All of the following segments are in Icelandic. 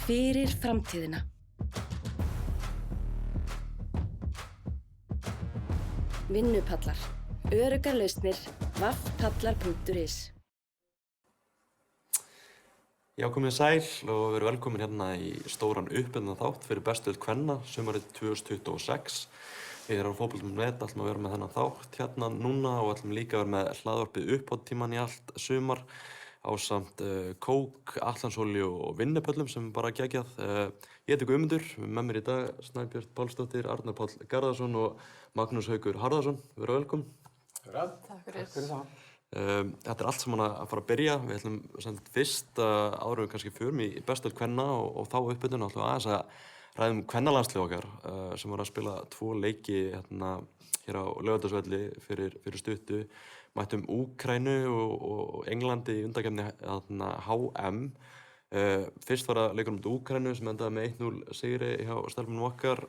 Fyrir framtíðina. Vinnupallar. Öruggar lausnir. vaffpallar.is. Já, komið sæl og verið velkomin hérna í stóran uppbyrðan þátt fyrir bestu deild kvenna sumarið 2026. Við á Fótbolti.net ætlum að vera með þennan þátt hérna núna og ætlum líka að vera með hlaðvarpið uppáhaldstímann í allt sumar ásamt kók, atlansolíu og vinnupöllum sem bara geggjað. Ég heiti Guðmundur, með mér í dag Snæbjört Pálsdóttir, Arnar Páll Garðarsson og Magnús Haukur Harðarsson. Verið velkomin. Takk fyrir það. Þetta allt saman að fara að byrja. Við ætlum sem fyrst áður við kannski förum í bestu deild kvenna og þá uppbytun ætlum við aðeins að ræðum kvennalandslið okkar sem var að spila 2 leiki hérna hér á Laugardalsvelli fyrir stuttu. Mættum Úkraínu og Englandi í undankeppni HM. Fyrst var það leikur móti Úkraínu sem endaði með 1-0 sigri hjá stelpunum okkar.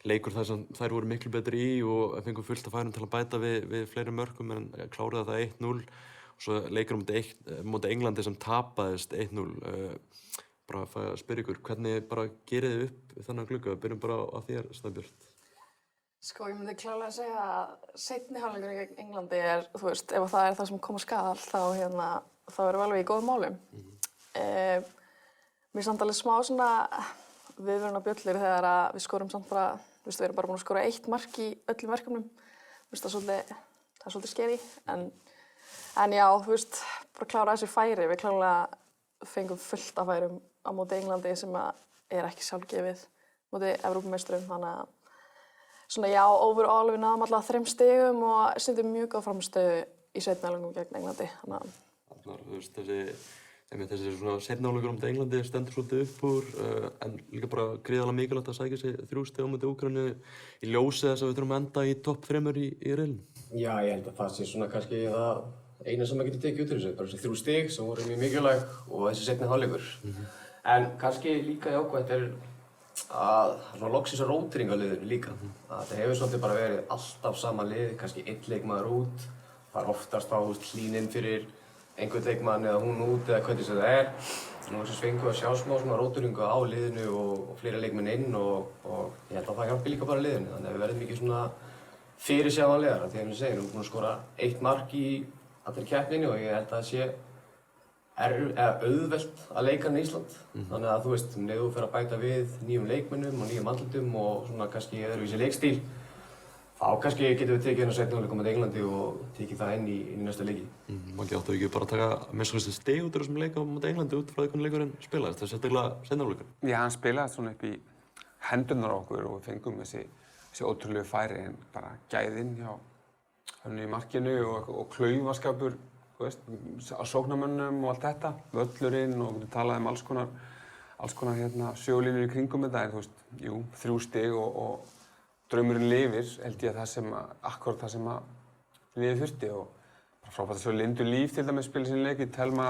Leikur þar sem þær voru miklu betri í og fengum fullt af færum til að bæta við fleiri mörkum en kláraði það 1-0. Og svo leikur móti Englandi sem tapaðist 1-0. Bara að spyrja ykkur, hvernig bara gerið þið upp þennan glugga? Við byrjum bara á þér, Snæbjört. Sko, ég myndi klárlega að segja að seinni hálfleikur gegn Englandi þú veist, ef það það sem kom á skal, þá erum við alveg í góðum málum. Mér samt alveg smá svona viðvörunarbjöllur þegar við skorum samt bara, þú veist, við erum bara búin að skora 1 mark í öllum verkefnum. Þú veist, það er svolítið skeri, en já, þú veist, bara klára þessi færi. Við klárlega fengum fullt af færum á móti Englandi sem er ekki sjálfgefið móti Evrópumeisturum, þannig að svona já, overall við náðum alltaf 3 stigum og sýndum mjög góð frammistöðu í seinni hálfleiknum gegn Englandi. Arnar, þú veist, þessi svona seinni hálfleikur á móti Englandi stendur svolítið upp úr, en líka bara gríðarlega mikilvægt að sækja sig 3 stig á móti Úkraínu í ljósi þess að við þurfum að enda í topp 3 í riðlinum. Já, ég held að það sé svona kannski það eina sem maður getur tekið út úr þessu, bara þessi 3 stig sem voru mjög mikilvæg og þessi seinni hálfleikur. En kannski líka jákvætt að svona loksins að rótering á liðinu líka. Það hefur svolítið bara verið alltaf sama lið, kannski 1 leikmaður út. Það er oftast á hlýnin fyrir einhvern leikmann eða hún út eða hvernig sem það er. Nú fengum við að sjá smá svona róteringu á liðinu og fleiri leikmenn inn og ég held að það hjálpi líka bara liðinu. Þannig að við verðum mikið svona fyrirsjáanlegar. Því að við segjum, við erum búin að skora 1 mark í allri keppninni og ég held að það sé auðvelt að leika hann í Ísland. Þannig að þú veist, þú fer að bæta við nýjum leikmönnum og nýjum andlitum og svona kannski öðruvísi leikstíl. Þá kannski getum við tekið hérna seinni hálfleik á móti Englandi og tekið það inn í næsta leiki. Maggi, áttu ekki bara að taka að minnsta kosti stig út úr þessum leik á móti Englandi út frá því hvernig leikurinn spilaðist? Það er sérstaklega seinni hálfleikur. Já, hann spilaðist svona upp í hendurnar á okkur og við fengum þessi ótrúlegu færi en bara gæðin hjá henni í markinu og klaufaskapur, þú veist, á sóknarmönnum og allt þetta, völlurinn og við talaðum alls konar hérna sögulínur í kringum þetta en þú veist, jú, 3 stig og draumurinn lifir, held ég að akkúrat það sem liðið þurfti og bara frábært að svo Lindu Líf til dæmis spila sín leik, Telma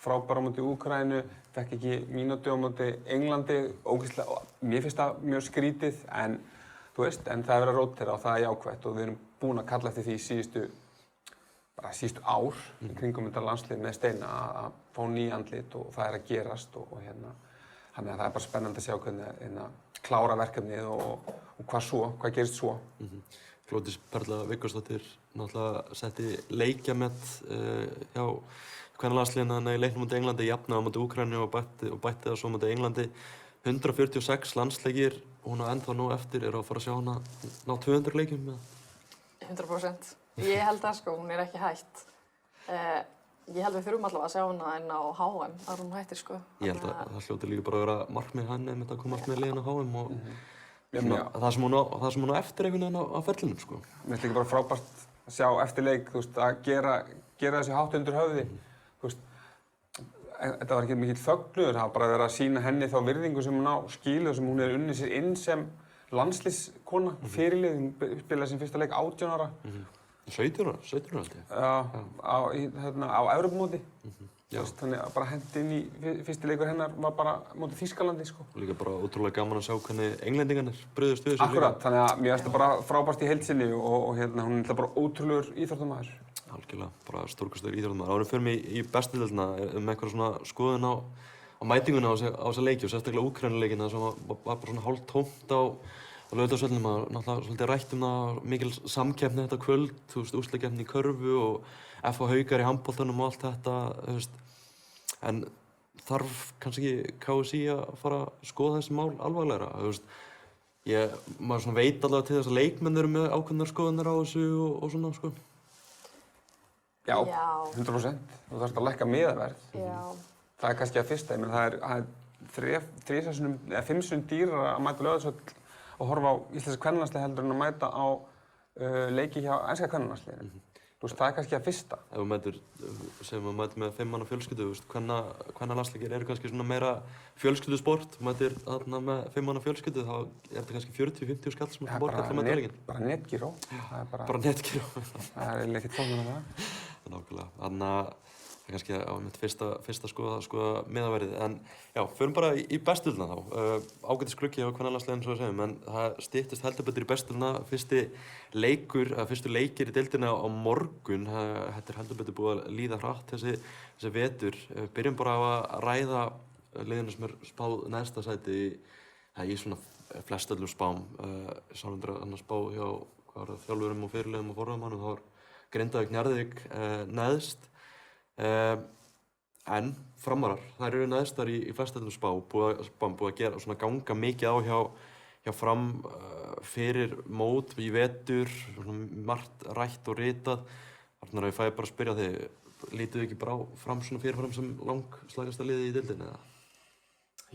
frábær á móti Úkraínu, fekk ekki mínútu á móti Englandi, ógeðslega, mér finnst það mjög skrítið en þú veist, en það er verið að rótera og það er jákvætt og við erum búin að kalla eftir því síðustu ár í kringum þetta landslið með Steina að fá ný andlit og það er að gerast og hérna þannig að það er bara spennandi að sjá hvernig klára verkefnið og hvað gerist svo. Flódís Perla Viggósdóttir náttúrulega setti leikjamet hjá kvennalandsliðinu í leiknum móti Englandi, jafnaði á móti Úkraínu og bætti það svo móti Englandi. 146 landsleikir, hún á ennþá nú eftir, að fara að sjá hana ná 200 leikjum? 100%. Ég held það sko, hún er ekki hætt. Ég held við þurfum allavega að sjá hana inn á HM, að hún hættir sko. Ég held að það hljóti líka bara að vera markmið henni einmitt að komast með liðin á HM og það sem hún á eftir einhvern veginn á ferlinum sko. Mér finnst líka bara frábært að sjá eftir leik, þú veist, að gera þessi hátt undir höfði. Þú veist, þetta var ekki mikill þögnuður, það var bara verið að sýna henni þá virðingu sem hún á skilið og sem hún hefur unnið sér inn sem landsliðskona, fyrirlið, hún spilaði sin fyrsta leik 18 ára. 17 ára held ég. Já, á Evrópumóti. Þannig að bara hendi inn í fyrsti leikur hennar var bara móti Þýskalandi sko. Líka bara ótrúlega gaman að sjá hvernig englendingarnir brugðust við þessu. Akkúrat, þannig að mér finnst það bara frábært í heild sinni og hérna hún er bara ótrúlegur íþróttamaður. Algjörlega, bara stórkostlegur íþróttamaður. Áður en förum í bestu deildina með eitthvað svona skoðun á mætinguna á þessa leiki og sérstaklega Úkraínuleikina sem var bara svona hálf tómt á Laugardalsvellinum. Það var náttúrulega svolítið rætt það, mikil samkeppni þetta kvöld, þú veist, úrslitakeppni í körfu og FH Haukar í handboltanum og allt þetta, þú veist. En þarf kannski KSÍ að fara að skoða þessi mál alvarlegra, þú veist. Maður svona veit allavega til þess að leikmenn eru með ákveðnar skoðanir á þessu og svona, sko. Já, 100%. Þú þarfst að lækka miðaverð. Já. Það kannski að fyrsta, ég meina það er 3 sinnum eða 5 sinnum dýrara að mæta Laugardalsvöll og horfa á íslenska kvennalandslið heldur en að mæta á leiki hjá enska kvennalandsliðinu. Þú veist, það er kannski að fyrsta. Ef þú mætir með 5 manna fjölskyldu, þú veist, kvennalandsleikir eru kannski svona meira fjölskyldusport. Mætir þarna með 5 manna fjölskyldu, þá er þetta kannski 40-50 skall sem þú borgar til að mæta leikinn. Bara netgíró. Bara netgíró. Það er eiginlega ekkert flóknara en það. Nákvæmlega. Þannig að það er kannski á mitt fyrsta skoða miðaverðið. En já, förum bara í bestuðluna þá. Ágætis gluggi á kvennalandsliðinu, svo að segjum, en það styttist heldur betur í bestuðluna. Fyrstu leikir í deildinni á morgun. Þetta er heldur betur búið að líða hratt þessi vetur. Byrjum bara á að ræða liðinu sem er spáð neðsta sæti í svona flestöllum spám. Sálundur annars spá hjá þjálfurum og fyrirliðum og forráðamönnum. Það var Grindavík, Njarðvík neðst. En Framarar, þær eru neðstar í flestöllum spám, búið að gera svona ganga mikið á hjá Fram fyrir mót í vetur, svona margt rætt og ritað. Arnar, ef ég fæ bara að spyrja þig, lítið ekki bara á Fram svona fyrirfram sem langslagasta liðið í deildinni, eða?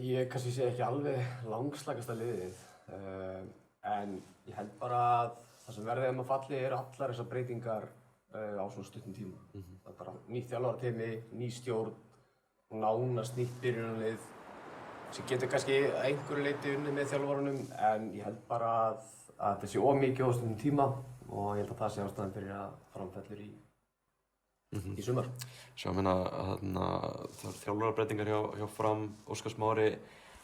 Ég kannski sé ekki alveg langslagasta liðið, en ég held bara að það sem verði falli eru allar þessar breytingar á svona stuttum tíma. Það er bara nýtt þjálfarateymi, ný stjórn og nánast nýtt byrjunarlið sem getur kannski að einhverju leyti unnið með þjálfarunum, en ég held bara að þetta sé of mikið á stundum tíma og ég held að það sé ástæðan fyrir að Fram fellur í sumar. Sjáum þjálfarabreitingar hjá Fram. Óskar Smári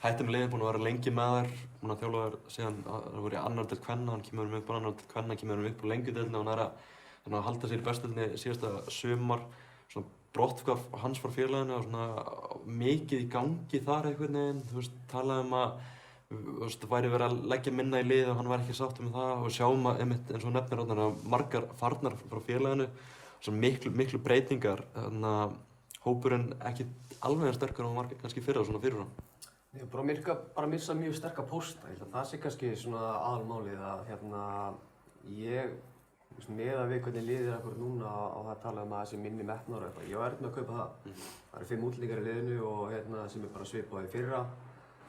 hætti með liðið, búinn að vera lengi með þær, búinn að þjálfa þær síðan það voru í annar deild kvenna, hann kemur upp á annar deild kvenna, kemur upp á lengjudeildina og hann er að halda sér í bestudeildinni síðasta sumar. Svona brotthvarf hans frá félaginu og svona mikið í gangi þar einhvern veginn. Þú veist, talaði að væri verið að leggja minna í liðið og hann var ekki sáttur með það og sjáum að einmitt eins og nefnir þarna margar farnar frá félaginu. Svona miklu breytingar, þannig að hópurinn ekki alveg sterkur og margar kannski fyrra svona fyrirfram. Ég er bara að missa mjög sterka pósta. Ég held að það sé kannski svona aðalmálið að ég meðan við hvernig liðið akkur núna á það að tala að það sé minni metnaður og eitthvað. Ég var erfitt með að kaupa það. Það eru 5 útlendingar í liðinu og sem er bara svipað í fyrra.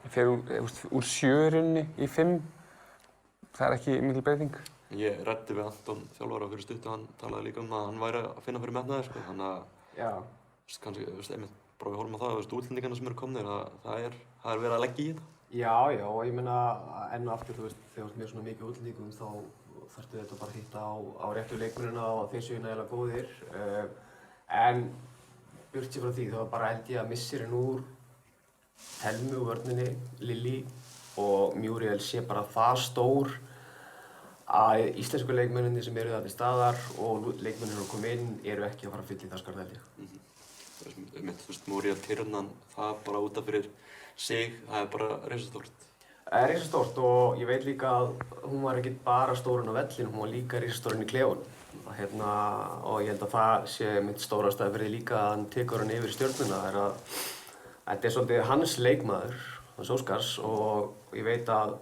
Ég fer úr 7 í 5. Það er ekki mikil breyting. Ég ræddi við Anton þjálfara fyrir stuttu, hann talaði líka að hann væri að finna fyrir metnaði, sko. Þannig að kannski, einmitt, bara við horfum á það, útlendingarna sem eru komnir, það er verið að leggja í þetta. Já, og ég meina enn og aftur, þú veist, þegar þú ert með svona mikið útlendingum þá þarftu þetta bara að hitta á réttu leikmennina og þeir séu nægilega góðir. En burt sér frá því, þá bara held ég að missirinn úr Helmu og vörninni, Lilli og Muriel sé bara það stór að íslensku leikmenninni sem eru þarna til staðar og leikmennir sem koma inn eru ekki að fara að fylla í það skarð, held ég. Þú veist, Muriel Tyrnan, það bara út af fyrir sig, það er bara risastórt. Það er risastórt og ég veit líka að hún var ekki bara stórinn á vellinu, hún var líka risastórinn í klefunum. Og ég held að það sé mitt stórastæði fyrir því líka að hann tekur hann yfir í stjörnuna. Þetta er svolítið hans leikmaður, hans Óskars, og ég veit að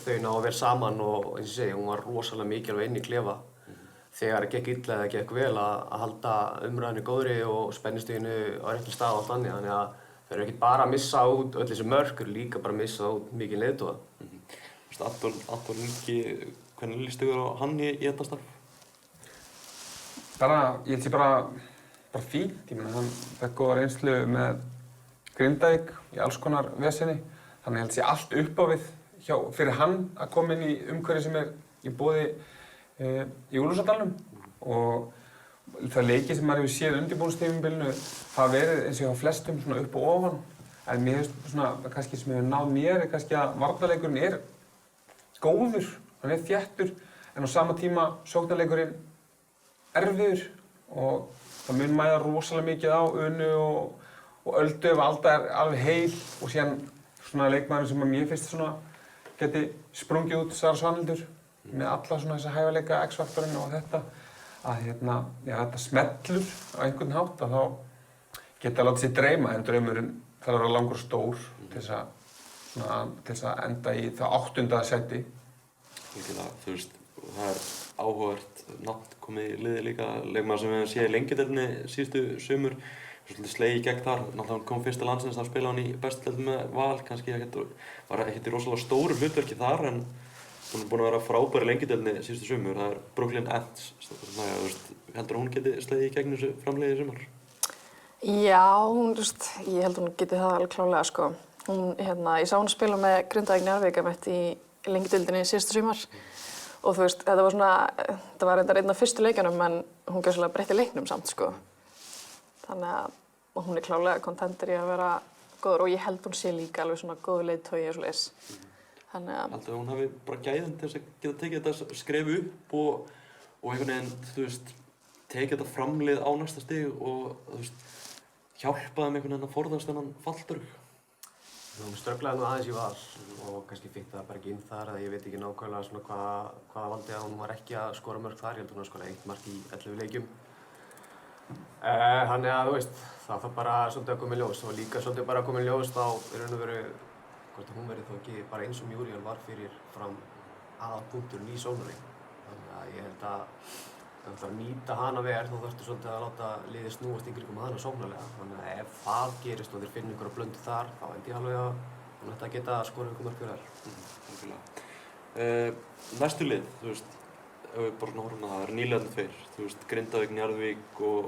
þau ná vel saman og eins og ég segi, hún var rosalega mikilvæg inn í klefa. Þegar það gekk illa eða gekk vel að halda umræðinu góðri og spennistiginu á réttum stað og allt annað. Þannig að þau eru ekki bara að missa út öll þessi mörk, þau eru líka bara að missa út mikið leiðtoga. Þú veist, Anton Ingi, hvernig líst þau á hann í þetta starf? Ég held sér bara fínt. Ég meina, hann fekk góða reynslu með Grindavík í alls konar vesenni. Þannig ég held sér allt upp á við fyrir hann að koma inn í umhverfi sem er í boði í Úlfarsárdalnum. Og það leiki sem maður hefur séð undirbúningstímabilinu hafa verið eins og hjá flestum svona upp og ofan. En mér finnst svona kannski sem hefur náð mér er kannski að varnarleikurinn er góður, hann er þéttur, en á sama tíma sóknarleikurinn erfiður og það mun mæða rosalega mikið á Unu og Öldu ef Alda alveg heil og síðan svona leikmaður sem að mér finnst svona geti sprungið út Sara Svanhildur með alla svona þessa hæfileika X-faktorinn og þetta að þetta smellur á einhvern hátt að þá geta látið sér dreyma en draumurinn þarf að vera langur og stór til þess að enda í það 8. sæti. Þú veist, það áhugavert nafn komið í liði líka, leikmaður sem við höfum séð í Lengjudeildinni síðustu sumur, svolítið slegið í gegn þar, náttúrulega kom fyrsta landsins að spila hann í bestu deild með Val, kannski var ekkert í rosalega stóru hlutverki þar en hún búin að vera frábær í Lengjudeildinni síðustu sumur, það Brooklyn Nets, heldur hún geti slegið í gegn þessu framliði í sumar? Já, ég held hún geti það alveg klárlega sko. Ég sá hún að spila með Grindavík Njarðvík í Lengjudeildinni síðustu sumar og þú veist, þetta var reyndar einn af fyrstu leikjunum en hún gjörsamlega breytti leiknum samt sko. Þannig að hún klárlega kontender í að vera góður og ég held hún sé líka alveg svona góður leiðtogi og svoleiðis. Heldur hún hafi bara gæðin til þess að geta tekið þetta skref upp og einhvern veginn, þú veist, tekið þetta framlið á næsta stig og þú veist, hjálpa þeim einhvern veginn að forðast þennan falldraug? Hún strögglaði aðeins í Val og kannski fikk það bara ekki inn þar eða ég veit ekki nákvæmlega svona hvaða valdi að hún var ekki að skora mörk þar, ég held hún að skora 1 mark í 11 leikjum. Þannig að þú veist, það þarf bara svolítið að koma í ljós og líka svolítið bara að koma í ljós þá í raun og veru hvort hún verið þó ekki bara eins og Muriel var fyrir fram aðalpunkturinn í sóknarleik. Þannig að ég held að ef þú ætlar að nýta hana vel þá þarftu svolítið að láta liðið snúast í kringum hana sóknarlega. Þannig að ef það gerist og þeir finna einhverja blöndu þar þá held ég alveg að hún ætti að geta að skora einhver mörk fyrir þær. Næstu lið, þú veist, ef við bara svona horfum að það eru nýliðarnir tveir, þú veist, Grindavík, Njarðvík og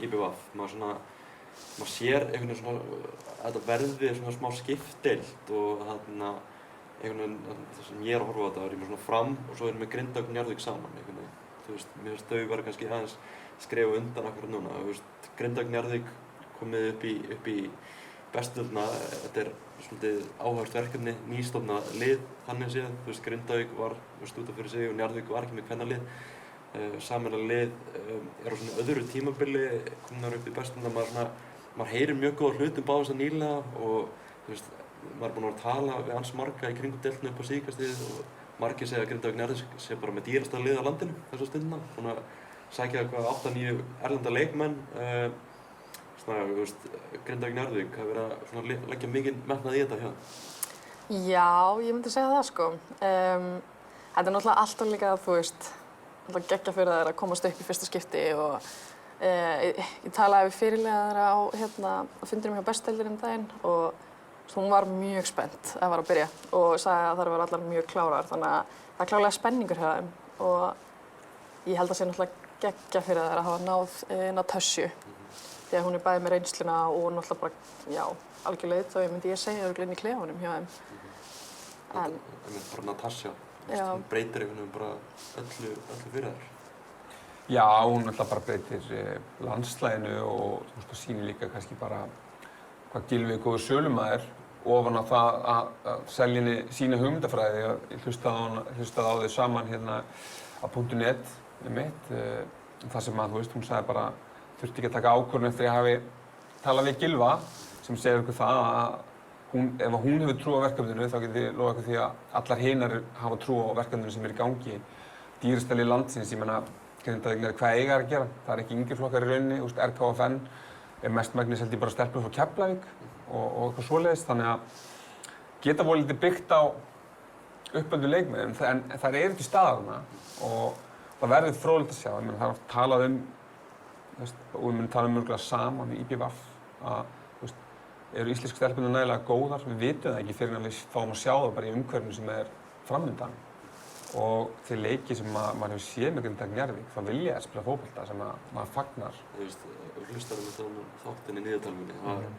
IBVF. Maður sér einhvern veginn svona, þetta verði svona smá skiptdeild og einhvern veginn, það sem ég er að horfa á þetta, er ég með svona Fram og svo erum við Grindavík og Njarðvík saman einhvern veginn. Þú veist, mér finnst þau vera kannski aðeins skrefa undan akkurat núna. Þú veist, Grindavík, Njarðvík komið upp í bestu deildina, þetta svolítið áhugavert verkefni, nýstofnað lið þannig séð. Þú veist, Grindavík var út af fyrir sig og Njarðvík var ekki með kvennalið. Sameiginlega lið á svona öðru tímabili komnar upp í bestu deildina. Maður heyrir mjög góða hluti báðast að nýlega og þú veist, maður er búinn að tala við ans marga í kringum deildina upp á síðkastið og margir segja að Grindavík Njarðvík sé bara með dýrasta lið á landinu þessa stundina. Búinn að sækja eitthvað 8-9 erlenda leikmenn. Þú veist, Grindavík Njarðvík hafa verið að leggja mikinn metnað í þetta hjá þeim. Já, ég myndi segja það sko. Þetta náttúrulega alltaf líka, þú veist, alltaf geggja fyrir þær að komast upp í fyrsta skipti og ég talaði við fyrirliðara á fundinum hjá Bestdeildinni daginn og hún var mjög spennt að fara að byrja og sagði að þær voru allar mjög klárar þannig að það er klárlega spenningur hjá þeim og ég held að sé náttúrulega geggja fyrir þær að hafa náð Natasju því að hún er bæði með reynsluna og náttúrulega bara, já, algjörlega þá myndi ég segja örugglega inn í klefunum hjá þeim. En bara Natasja, hún breytir einhvern veginn bara öllu fyrir þær. Já, hún alltaf bara breytir landslæginu og þú veist, sýnir líka kannski bara hvað Gylfi er góður sölumaður ofan á það að selja henni sína hugmyndafræði. Ég hlustaði á þau saman hérna á .net þar sem að, þú veist, hún sagði bara þurfti ekki að taka ákvörðun eftir að hafi talað við Gylfa sem segir okkur það að ef hún hefur trú á verkefninu þá get ég lofa ykkur því að allar hinar hafa trú á verkefninu sem er í gangi. Dýrasta lið landsins, ég meina, hvað eiga að gera? Það er ekki yngri flokkar í rauninni, RKFN er mestmegnis held ég bara stelpur frá Keflavík og eitthvað svoleiðis, þannig að geta volið byggt á uppöldu leikmenn en þær eru ekki staðarna og það verður fróðlegt að sjá. Ég meina, það er talað og við munum tala mörgulega saman við IBVF að eru íslensku stelpurnar nægilega góðar, við vitum það ekki fyrir að við fáum að sjá það bara í umhverfinu sem er framundan og þeir leiki sem maður hefur séð með Grindavík Njarðvík, þá vilja að spila fótbolta sem maður fagnar. Þú veist, hlustarum við þáttinn í niðurtalningunni,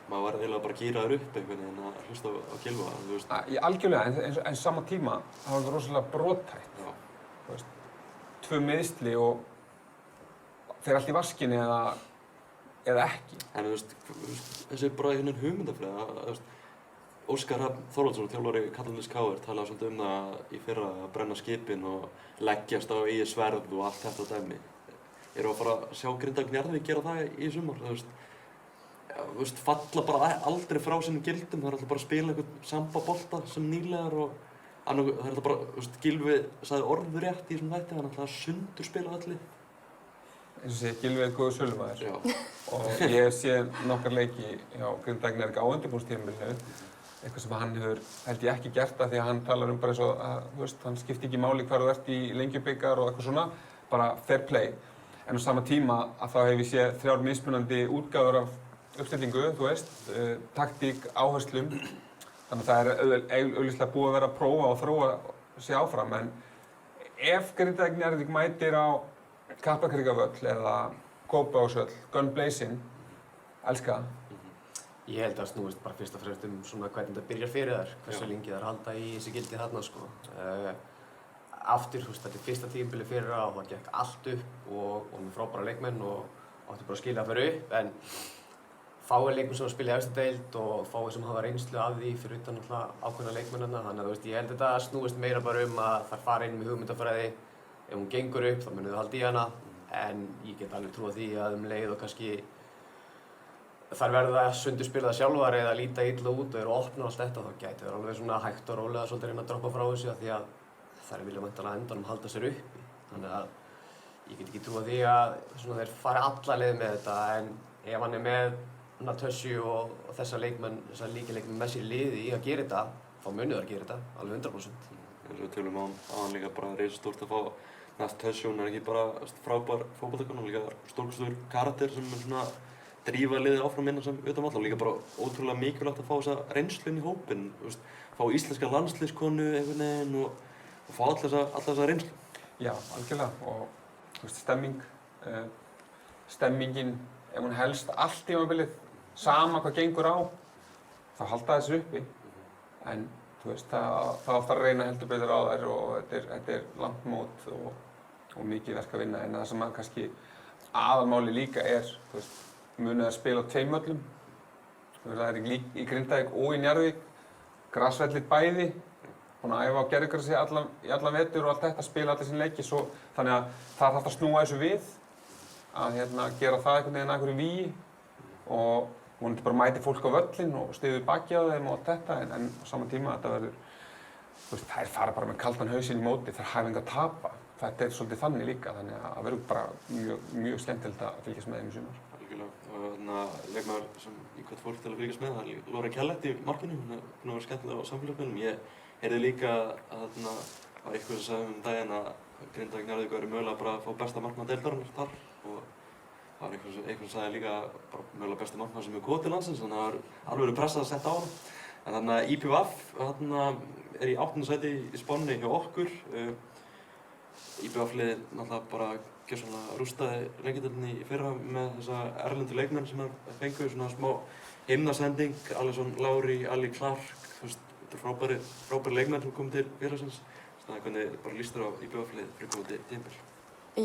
maður var eiginlega bara gíraður upp einhvern veginn að hlusta á Gylfa, þú veist. Algjörlega, en sama tíma það var rosalega brothætt. Þú veist, 2 meiðsli og þeir allt í vaskinni eða ekki. En þú veist, þessi bara einhvern veginn hugmyndafræði, þú veist, Óskar Hrafn Þorvaldsson, þjálfari karlaliðs KR, talaði svolítið um það í fyrra að brenna skipin og leggjast á eigið sverð og allt þetta dæmi. Erum við að fara að sjá Grindavík Njarðvík gera það í sumar? Þú veist, falla bara aldrei frá sínum gildum. Það alltaf bara að spila einhvern sambabolta sem nýlegar og það alltaf bara, Gylfi sagði orðrétt í þessum þætti, hann alltaf að sundurspila öllu. Eins og sé, Gylfi er góður sölumaður. Já. Og ég hef séð nokkar leiki hjá Grindavík á undirbúningstímabilinu. Eitthvað sem hann hefur, held ég, ekki gert af því að hann talar bara eins og að, hann skiptir ekki máli hvar þú ert í Lengjubikar og eitthvað svona, bara fair play. En á sama tíma að þá hef ég séð 3 mismunandi útgáfur af uppstillingu, taktík, áherslum. Þannig að það er augljóslega búið að vera að prófa og þróa sig áfram. En ef Grindavík Njarðvík mætir á Kaplakrikavöll eða Kópavogsvöll, gun blazing, elska það. Ég held að snúist bara fyrst og fremst svona hvernig þetta byrjar fyrir þær, hversu lengi þær halda í þessi gildi þarna sko. Aftur, þetta er fyrsta tímabili fyrir og það gekk allt upp og með frábæra leikmenn og átti bara að skilja að fara upp, en fáir leikmenn sem spila í efstu deild og fáir sem hafa reynslu af því fyrir utan ákveðna leikmennina, þannig að ég held að þetta snúist meira bara að þær fara inn með hugmyndafræði. Ef hún gengur upp þá munum þau halda í hana, en ég get alveg trúað því að leið og kannski þær verða að sundurspila það sjálfar eða líta illa út og eru að opna allt þetta, þá gæti þær alveg svona hægt og rólega svolítið reyna að droppa frá þessu af því að þær vilja væntanlega á endanum halda sér uppi. Þannig að ég get ekki trúað því að þeir fari alla leið með þetta, en ef hann er með Tössu og þessa leikmenn, þessa líkileikmenn með sér í liði í að gera þetta, þá munu þær að gera þetta, alveg 100%. Eins og við tölum á hann líka bara risastórt að fá Tössu, hún er ekki bara frábær fótboltakona, hún er líka stórkostlegur karakter sem mun svona drífa liðið áfram innan sem utan valla og líka bara ótrúlega mikilvægt að fá þessa reynslu inn í hópinn, fá íslenska landsliðskonu einhvern veginn og fá alla þessa reynslu. Já, algjörlega og stemmingin, ef hún helst allt tímabilið, sama hvað gengur á, þá halda þessu uppi. En það átt að reyna heldur betur á þær og þetta er langt mót og mikið verk að vinna, en það sem kannski aðalmáli líka munið að spila á 2 völlum. Það er í Grindavík og í Njarðvík, grasvellir bæði, búin að æfa á gervigrasi í allan vetur og allt þetta, spila allir sín leiki, þannig að það þarf að snúa þessu við, að gera það einhvern veginn að einhverju vígi og vonandi bara mæti fólk á völlinn og styður baki á þeim og allt þetta, en á sama tíma þetta verður, þær fara bara með kaldan hausinn í móti, þær hafa engu að tapa. Þetta er svolítið þannig líka, þannig að það verður bara mjög skemmtilegt að fylgjast með þeim í sumar. Og leikmaður sem ég hvet fólk til að fylgjast með, það er Lóra Kjellett í markinu, hún er búin að vera skemmtileg á samfélagsmiðlum. Ég heyrði líka að eitthvað sem sagði daginn að Grindavík Njarðvík væri mögulega bara að fá besta markmann deildarinnar þar og það var eitthvað sem sagði líka bara mögulega besti markmann sem komið til landsins, þannig að það var alveg pressað að setja á hana. En þannig að IPVF er í 8. sæti í spánni hjá okkur. IPVF-liðið náttúrulega bara gjörsamlega rústaði Lengjudeildinni í fyrra með þessa erlendu leikmenn sem fengu svona smá himnasending, Alisson Lári, Ali Clark, þetta er frábæri leikmenn sem kom til félagsins. Þannig að hvernig bara líst þér á IPVF-liðið fyrir komandi tímabil?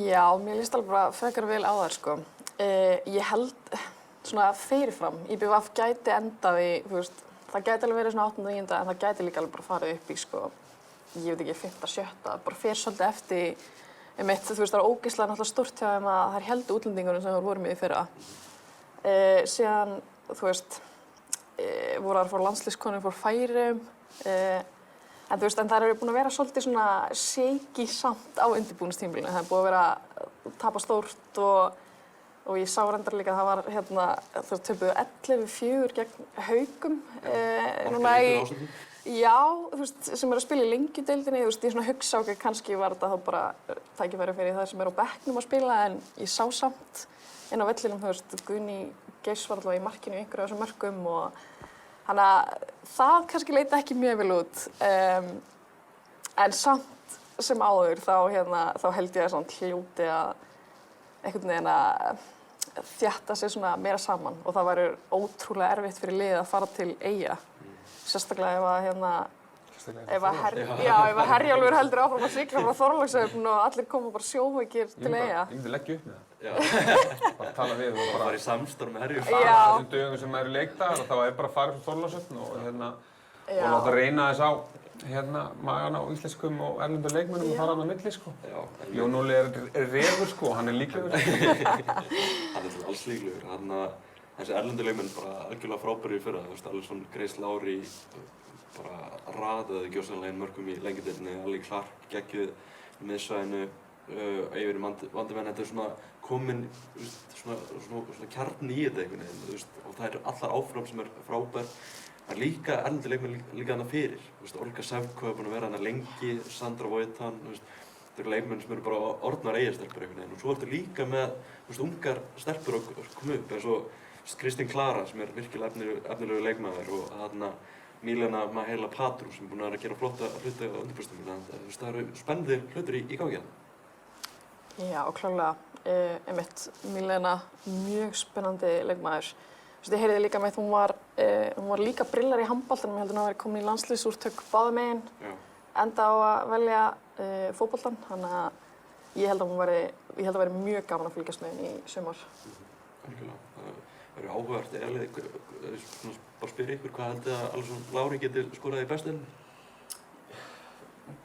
Já, mér líst alveg bara frekar vel á þær sko. Ég held svona fyrirfram, IPVF gæti endað í, það gæti alveg verið svona 8. og 9. en það gæti líka alveg bara farið upp í sko, ég veit ekki, 5., 7. bara fer svolítið eftir það er ógeðslega náttúrulega stórt hjá þeim að þær héldu útlendingunum sem voru með í fyrra. Síðan, voru þær fór landsliðskonur, fór Færeyjum, en þær eru búin að vera svolítið svona shaky samt á undirbúningstímabilinu. Það er búið að vera að tapa stórt og ég sá reyndar líka að það var þær töpuðu 11-4 gegn Haukum. Já, sem eru að spila í Lengjudeildinni, ég svona hugsa okkur, kannski var þetta þá bara tækifæri fyrir það sem eru á bekknum að spila, en ég sá samt inn á vellinum, Guðný Geirs var allavega í markinu í einhverju af þessum mörkum og þannig að það kannski leit ekki mjög vel út, en samt sem áður þá held ég að svona hljóti að einhvern veginn að þétta sig svona meira saman og það væri ótrúlega erfitt fyrir liðið að fara til Eyja. Sérstaklega ef að Herjólfur heldur áfram að sigla frá Þorlákshöfn og allir koma bara sjóveikir til Eyja. Ég myndi leggja upp með það. Bara tala við og bara í samstarf með Herjólf. Fara þessum dögum sem eru leikdagar og þá er bara að fara frá Þorlákshöfn og láta reyna þess á magan á íslenskum og erlendum leikmönnum og fara hann á milli sko. Jón Óli er refur sko, hann er líklegur. Hann er alls líklegur. þessi erlendu leikmenn bara algjörlega frábærir í fyrra, þú veist, Alisson, Grace Lowry, bara raðaði gjörsamlega inn mörkum í lengjudeildinni, Ali Clark geggjuð í miðsvæðinu, Eyvind Vandemenn, þetta svona komin svona kjarni í þetta einhvern veginn, þú veist, og það allar áfram sem frábær. Það líka erlendu leikmenn líka hana fyrir, þú veist, Olga Sevko hefur búin að vera hana lengi, Sandra Wojtan, þú veist, þetta eru leikmenn sem eru bara orðnar eiginstelpur einhvern veginn og svo ertu líka með, þú veist, ungar stelpur að koma upp eins og Kristín Klara sem virkilega efnilegur leikmaður og þarna Milena Mahela Patru sem búin að gera flotta hluti á undirbúrstum, þannig að það eru spennandi hlutir í gangi hérna. Já, klárlega. Einmitt, Milena, mjög spennandi leikmaður. Þú veist, ég heyrði líka með að hún var líka brillar í handboltanum, ég held að hún hafi verið komin í landsliðsúrtök báðum megin, enda á að velja fótboltan, þannig að ég held að væri mjög gaman að fylgjast með henni í sumar. Algjörlega. Það verður áhugavert, bara spyrja ykkur, hvað haldið að Alisson Lowry geti skorað í bestudeildinni?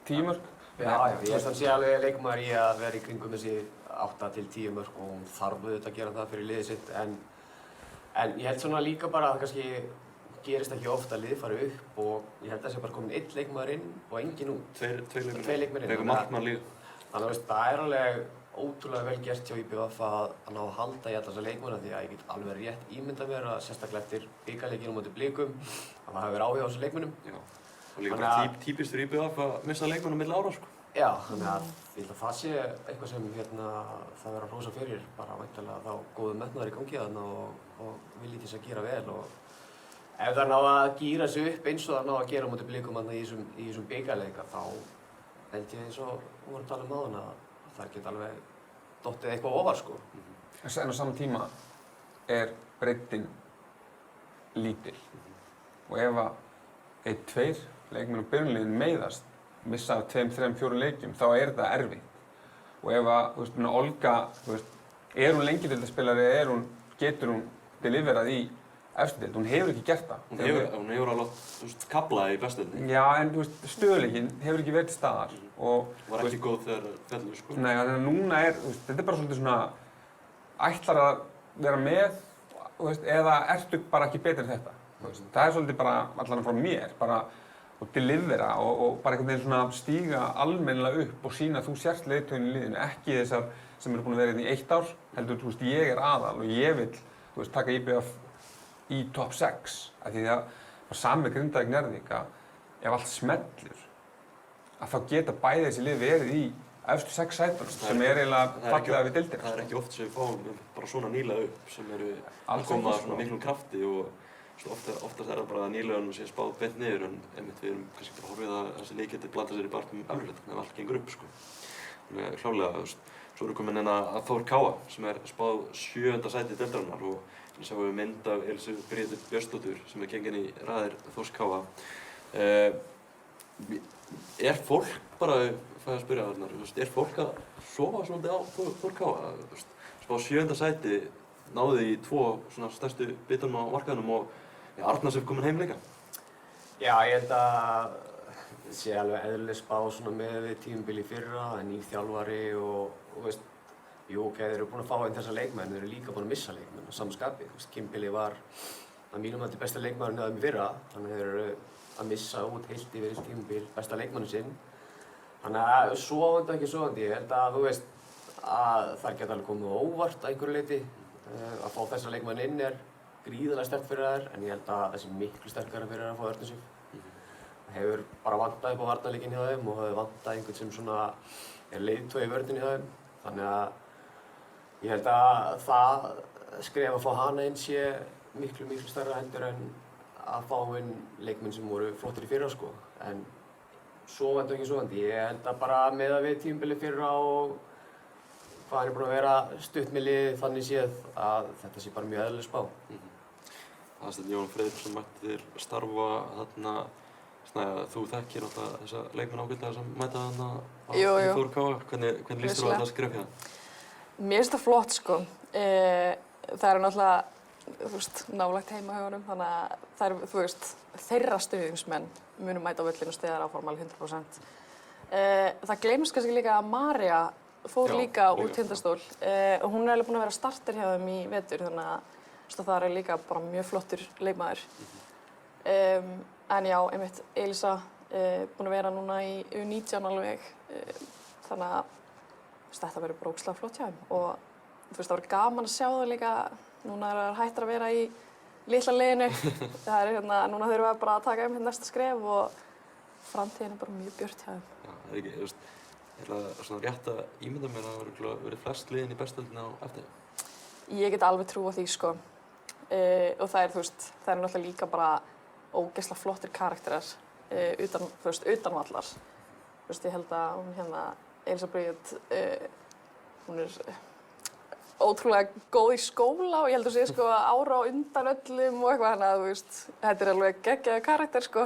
10 mörk? Já, ég held að hann sé alveg leikmaður í að vera í kringum þessi 8 til 10 mörk og hún þarf auðvitað að gera það fyrir liðið sitt en ég held svona líka bara að kannski gerist ekki ofta að liðið fari upp og ég held að það sé bara komin 1 leikmaður inn og engin út. Tveir leikmenn inn. Þegar markmann líka. Þannig að það er alveg ótrúlega vel gert hjá IBVF að ná að halda í alla þessa leikmanna því að ég get alveg rétt ímyndað mér að sérstaklega eftir bikarleikinn á móti Blikum að það hafi verið áhuga á þessum leikmönnum. Já, og líka bara típist fyrir IBVF að missa leikmann á milli ára, sko. Já, þannig að ég held að það sé eitthvað sem það verður að hrósa fyrir, bara væntanlega þá góður metnaður í gangi þarna og vilji til þess að gera vel og ef það ná að gíra sig upp eins og það ná að gera á móti Blikum í þessum bikarleika þá held ég eins og við vorum að tala um áðan að það geti alveg dottið eitthvað ofar, sko. En á sama tíma er breiddin lítil og ef að 1-2 leikmenn á byrjunarliðinu meiðast missa 2, 3, 4 leikjum, þá er þetta erfitt og ef að, þú veist, Olga, þú veist, er hún lengjudeildarspilari eða getur hún deliverað í efstu deild, hún hefur ekki gert það. Hún hefur alveg, þú veist, kaflað í bestu deildinni. Já, en þú veist, stöðuleikinn hefur ekki verið til staðar og var ekki góð þegar fjallu, sko. Nei, þannig að núna þú veist, þetta er bara svolítið svona ætlar að vera með, þú veist, eða ertu bara ekki betri en þetta, þú veist. Það er svolítið bara allan frá mér, bara og delivera og bara einhvern veginn svona stíga almennilega upp og sýna að þú sért leiðtoginn í liðinu, ekki þessar sem eru búin að vera hérna í 1 ár, heldur, þú veist, ég er aðal og ég vil, þú veist, taka IBF í top 6, af því að sami Grindavík Njarðvík að ef allt smellur, að þá geta bæði þessi lið verið í efstu 6 sætunum sem er eiginlega fallega við deildina. Það er ekki oft sem við fáum bara svona nýlega upp sem eru að koma að svona miklum krafti og oftast er það bara að nýleganum sé spáð beint niður en einmitt við erum kannski bara horfið að þessi leik geti blandað sér í barm alveg ef allt gengur upp, sko. Þannig klárlega, svo erum við komin inn að Þór Káa sem er spáð 7. sæti deildarinnar og við sjáum mynd af Elísu Bríeti Björnsdóttur sem er gengin í raðir Þórs Káa. Er fólk bara, fæ að spyrja þarna, er fólk að sofa svolítið á Þór Káa? Spáð 7. sæti, náði í 2 svona stærstu bitunum á markaðinum og Arnars er komin heim líka. Já, ég held að það sé alveg eðlileg spá svona með við tímabili fyrra, það er nýr þjálfari og veist, jú, ok, þeir eru búin að fá inn þessa leikmenn, þeir eru líka búin að missa leikmenn á sama skapi. Kimbili var að mínum mati besta leikmaðurinn hjá þeim í fyrra, þannig að þeir eru að missa út heilt yfir þessi tímabil besta leikmannin sinn. Þannig að sofandi og ekki sofandi, ég held að þú veist að það geta alveg komið á óvart að einhverju leyti. Að fá þessa leikmenn inn er gríðarlega sterkt fyrir þær, en ég held að það sé miklu sterkara fyrir þær að fá Örn Sif. Það hefur bara vantað upp á varnarleikinn hjá þeim og það hefur vantað einhvern sem svona er leiðtogi í vörninni hjá þeim. Þannig að ég held að það skref að fá hana inn sé miklu stærra heldur en að fá inn leikmenn sem voru flottir í fyrra, sko. En sofandi og ekki sofandi, ég held að bara miðað við tímabilið fyrra og hvað hann er búinn að vera stutt með liðið þannig séð að þetta sé bara mjög eðlileg spá. Aðalsteinn Jón Friðriksson mætti þér starfa þarna, þú þekkir náttúrulega þessa leikmenn ágætlega sem mæta þarna á Þór Káa. Hvernig líst þér á þetta skref hérna? Mér finnst það flott, sko. Það eru náttúrulega, þú veist, nálægt heima hjá honum, þannig að það eru, þú veist, þeirra stuðningsmenn munu mæta á völlinn og styðja þær áform alveg 100%. Það gleymist kannski líka að María fór líka út Tindastól og hún er alveg búin að vera starter hjá þeim í vetur, þannig að það er líka bara mjög flottur leikmaður. En já, einmitt, Elísa búin að vera núna í U19 alveg, þannig að þetta verður bara ógeðslega flott hjá þeim. Og það verður gaman að sjá það líka, núna er það hættir að vera í litla liðinu. Það núna þurfum við bara að taka næsta skref og framtíðin er bara mjög björt hjá þeim. Já, það er ekki, ég ætla svona rétt að ímynda mér að það verið flest liðin í bestöldinni á eftir þeim. Ég get alveg trú á því, sko. Og það er náttúrulega líka bara ógeðslega flottir karakterar utan vallar. Ég held að hún Elísa Bríet, hún er ótrúlega góð í skóla og ég held að sé ára á undan öllum og eitthvað, þannig að þetta er alveg geggjaður karakter, sko.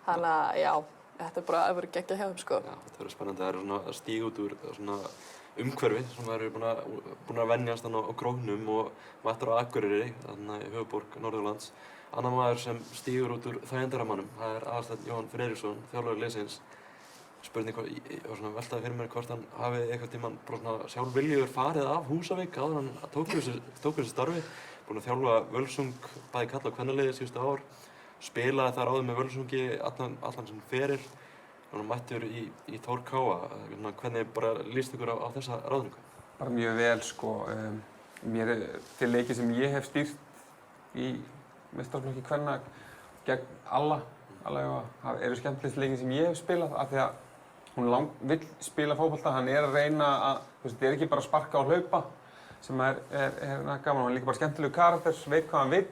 Þannig að já, þetta er bara að vera geggjað hjá þeim, sko. Já, þetta verður spennandi. Það eru svona að stíga út úr svona umhverfi sem það eru búin að venjast á Grófnum og mættur á Akureyri, þarna í höfuðborg Norðurlands. Annar maður sem stígur út úr þægindaramannum, það er Aðalsteinn Jóhann Friðriksson, þjálfari liðsins. Spurning og svona veltaði fyrir mér hvort hann hafi eitthvað tímann bara svona sjálfviljugur farið af Húsavík áður en hann tók þessu starfi. Búinn að þjálfa Völsung bæði karla og kvennaliði síðustu ár. Spilaði þar áður með Völsungi allan sem feril. Hann mættur í Þór Káa. Hvernig bara líst ykkur á þessa ráðningu? Bara mjög vel, sko. Til leiki sem ég hef stýrt í meistaraflokki kvenna gegn Alla eru skemmtilegst leiki sem ég hef spilað af því að hún vill spila fótbolta, hann er að reyna að, þetta er ekki bara að sparka og hlaupa sem er gaman, hann er líka bara skemmtilegu karakter, veit hvað hann vill,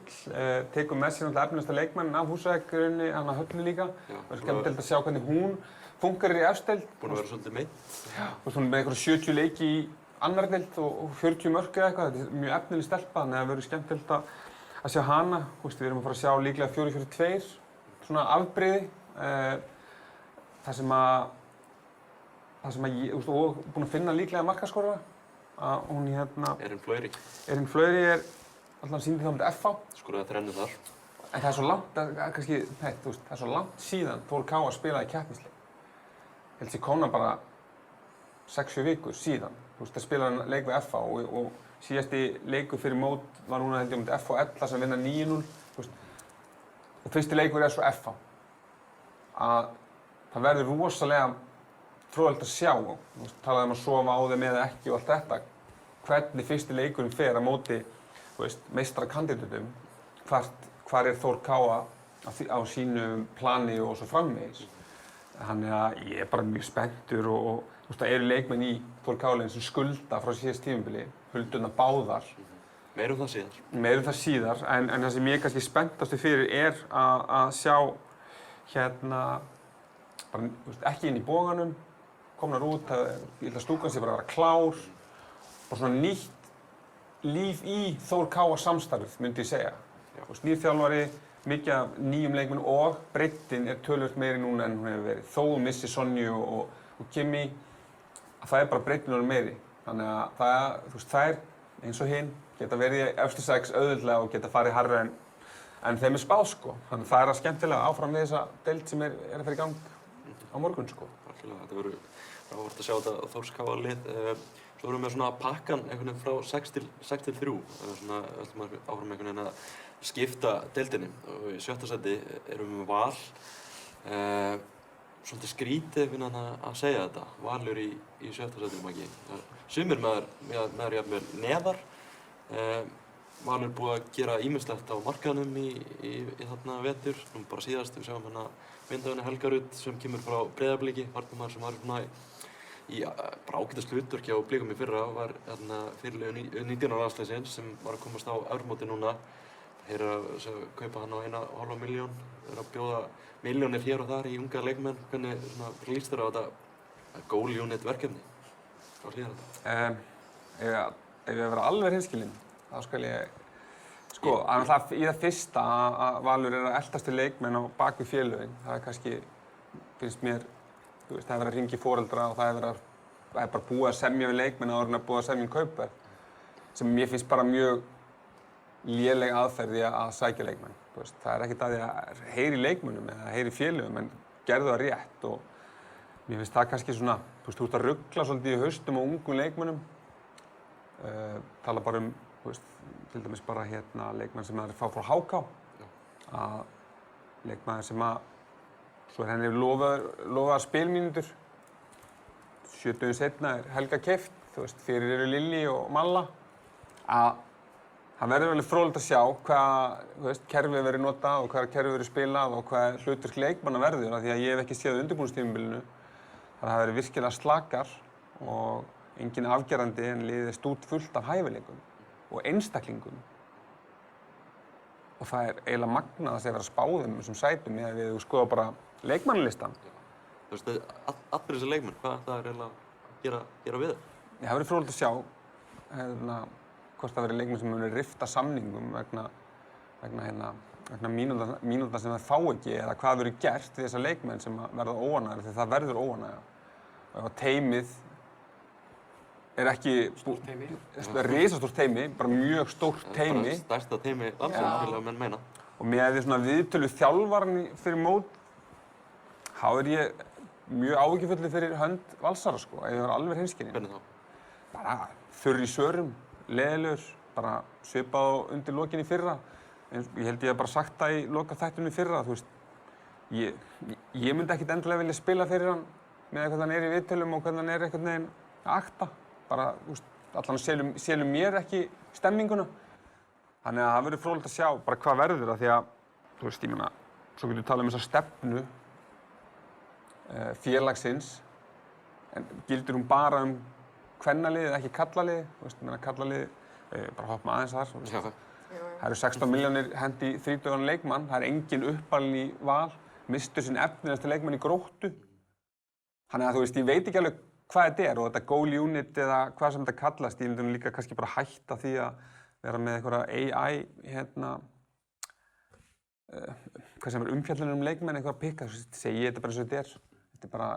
tekur með sér náttúrulega efnilegasta leikmann af Húsavík í rauninni, hann að Höllu líka. Það er skemmtilegt að sjá hvernig hún funkar í efsdeild. Búin að vera svolítið meidd. Já. Hún er með einhverja 70 leiki í annar deild og 40 mörk eða eitthvað, þetta er mjög efnileg stelpa, þannig að það verður skemmtilegt að sjá hana. Við erum að fara að sjá líklega 4-4-2, svona afbrigði, það sem að ég, og búin að finna líklega markaskorara. Hún Elín Flöyri. Elín Flöyri er alltaf sýndi það með FH. Skoraði þrennu þar. En það er svo langt, það er svo langt síðan Þór Káa spilaði keppnisleik. Ég held sér komna bara 6-7 vikur síðan. Það spilaði leik við FH og síðasti leikur fyrir mót var núna held ég um FH Ella sem vinna 9-0. Og fyrsti leikur er svo FH. Að það verður rosalega fróðlegt að sjá, talaði að sofa á þeim eða ekki og allt þetta, hvernig fyrsti leikurinn fer á móti meistarakandidatum, hvar er Þór Káa á sínu plani og svo framvegis. Þannig að ég er bara mjög spenntur og það eru leikmenn í Þór Káa-liðinu sem skulda frá síðast tímabili, Huldurnar báðar. Meira um það síðar. Meira um það síðar, en það sem ég er kannski spenntastur fyrir er að sjá bara, ekki inn í boganum, komnar út, ég held að stúkan sé bara að vera klár og svona nýtt líf í Þór Káa samstarfið, myndi ég segja. Nýr þjálfari, mikið af nýjum leikmennum og breiddin er töluvert meiri núna en hún hefur verið. Þó hún missi Sonju og Kimi, það er bara breiddin orðin meiri. Þannig að þær, eins og hinn, geta verið í efstu 6 auðveldlega og geta farið hærra en þeim er spáð, sko. Þannig að það er skemmtilega áfram við þessa deild sem er að fara í gang á morgun, sko. Þetta verður áhugavert að sjá þetta Þórs Káa lið. Svo erum við með svona pakkan einhvern veginn frá 6 til 3. Svona ætlum við áfram einhvern veginn að skipta deildinni. Og í 7. sæti erum við með Val. Svolítið skrítið að segja þetta. Valur í 7. sætinum ekki. Sumir maður jafnvel neðar. Valur búið að gera ýmislegt á markaðnum í þarna vetur. Nú bara síðast við sjáum myndafinu Helga Rut sem kemur frá Breiðabliki, varnarmaður sem var svona í bara ágætast hlutverki á Blikum í fyrra og var fyrirliði 19 ára landsliðsins sem var að komast á Evrómóti núna. Þeir eru að kaupa hann á 1,5 milljón, eru að bjóða milljónir hér og þar í unga leikmenn. Hvernig líst þér á þetta goal unit verkefni? Hvað hlýðar þetta? Ef ég vera alveg hreinskilinn, þá skal ég í það fyrsta að Valur er að eltast til leikmenn á bak við félögin. Það er kannski, finnst mér, það er verið að hringja í foreldra og það er bara búið að semja við leikmenn áður en að búið að semja kaupverð. Sem mér finnst bara mjög léleg aðferð í að sækja leikmenn. Það er ekkert að því að heyri leikmennum eða heyri félögum en gerðu það rétt og mér finnst það kannski svona, þú ert að rugla svolítið í haustum á ungum leikmennum. Tala bara þú veist, til dæmis bara leikmann sem fá frá HK, að leikmaður sem að, svo henni lofaðar spilmínútur, 7 dögum seinna Helga keypt, þú veist, fyrir eru Lilli og Malla, að það verður vel fróðlegt að sjá hvað, þú veist, kerfið verið notað og hvað kerfið verið spilað og hvað hlutverk leikmanna verður, af því að ég hef ekki séð á undirbúningstímabilinu. Það hafa verið virkilega slakar og engin afgerandi en liðið stútfullt af hæfileikum og einstaklingum. Og það eiginlega magnað að segja vera að spá þeim þessum sætum eða við skoða bara leikmannalistan. Þú veist, allir þessi leikmenn, hvað það eiginlega að gera við það? Það verður fróðlegt að sjá hvort það verið leikmenn sem muni rifta samningum vegna mínútna sem það fá ekki eða hvað verður gert við þessa leikmenn sem verða óánægðir því það verður óánægja. Og ef teymið ekki risastórt teymi, bara mjög stórt teymi. Bara stærsta teymi landsins, vilja menn meina. Og með því viðtölu þjálfarinn fyrir mót, þá ég mjög áhyggjufullur fyrir hönd Valsara sko, ef ég var alveg hreinskilinn. Hvernig þá? Bara þurr í svörum, leiðilegur, bara svipað á undir lokin í fyrra. Ég held ég hef bara sagt það í lokaþættinum í fyrra, þú veist. Ég myndi ekkert endilega vilja spila fyrir hann með hvernig hann í viðtölum og hvernig hann einhvern veginn að akta. Bara, þú veist, allan selur mér ekki stemminguna. Þannig að það verður fróðlegt að sjá bara hvað verður af því að, þú veist, ég meina, svo getum við talað þessa stefnu félagsins, en gildir hún bara kvennaliðið, ekki karlaliðið, þú veist, ég meina karlaliðið, bara hoppum aðeins þar, þú veist. Það eru 16 milljónir hendi í 30 leikmann, það engin uppalinn í Val, mistur sinn efnilegasti leikmann í Gróttu. Þannig að, þú veist, ég veit ekki alveg hvað þetta og þetta goal unit eða hvað sem þetta kallast, ég myndi líka kannski bara hætta því að vera með einhverja AI, hvað sem umfjallunum leikmenn, einhverja pikka, segi ég þetta bara eins og þetta bara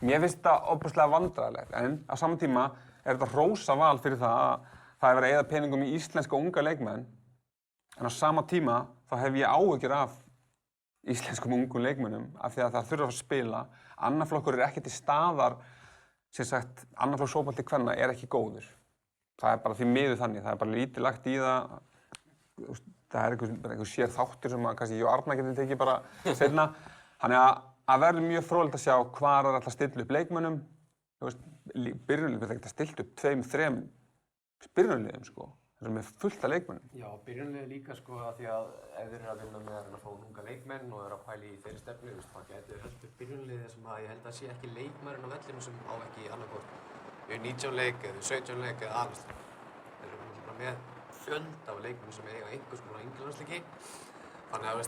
mér finnst þetta ofboðslega vandræðalegt, en á sama tíma þetta hrósa Val fyrir það að það er verið að eyða peningum í íslenska unga leikmenn, en á sama tíma þá hef ég áhyggjur af íslenskum ungum leikmennum af því að það þurfa að spila, annar flokkur ekki til staðar. Sem sagt, annar flokks fótbolti kvenna ekki góður. Það er bara því miður þannig, það er bara lítið lagt í það. Það einhver sér þáttur sem kannski ég og Arna getum tekið bara seinna. Þannig að verður mjög fróðlegt að sjá hvar alltaf stilla upp leikmönnum. Þú veist, byrjunarliðum er ekkert að stilla upp 2-3 byrjunarliðum sko. Það er með fullt af leikmönnum. Já, byrjunarliðið líka sko að því að ef þeir að vinna með að fá unga leikmenn og að pæla í þeirri stefnu, þá gætu þeir heldur byrjunarliðið sem að ég held að sé ekki leikmærin á vellinu sem á ekki annarkvort 19 leik eða 17 leik eða aðlandsleik. Þeir eru bara með fjölda af leikmennum sem eiga einhvers konar ynglandsleiki. Þannig að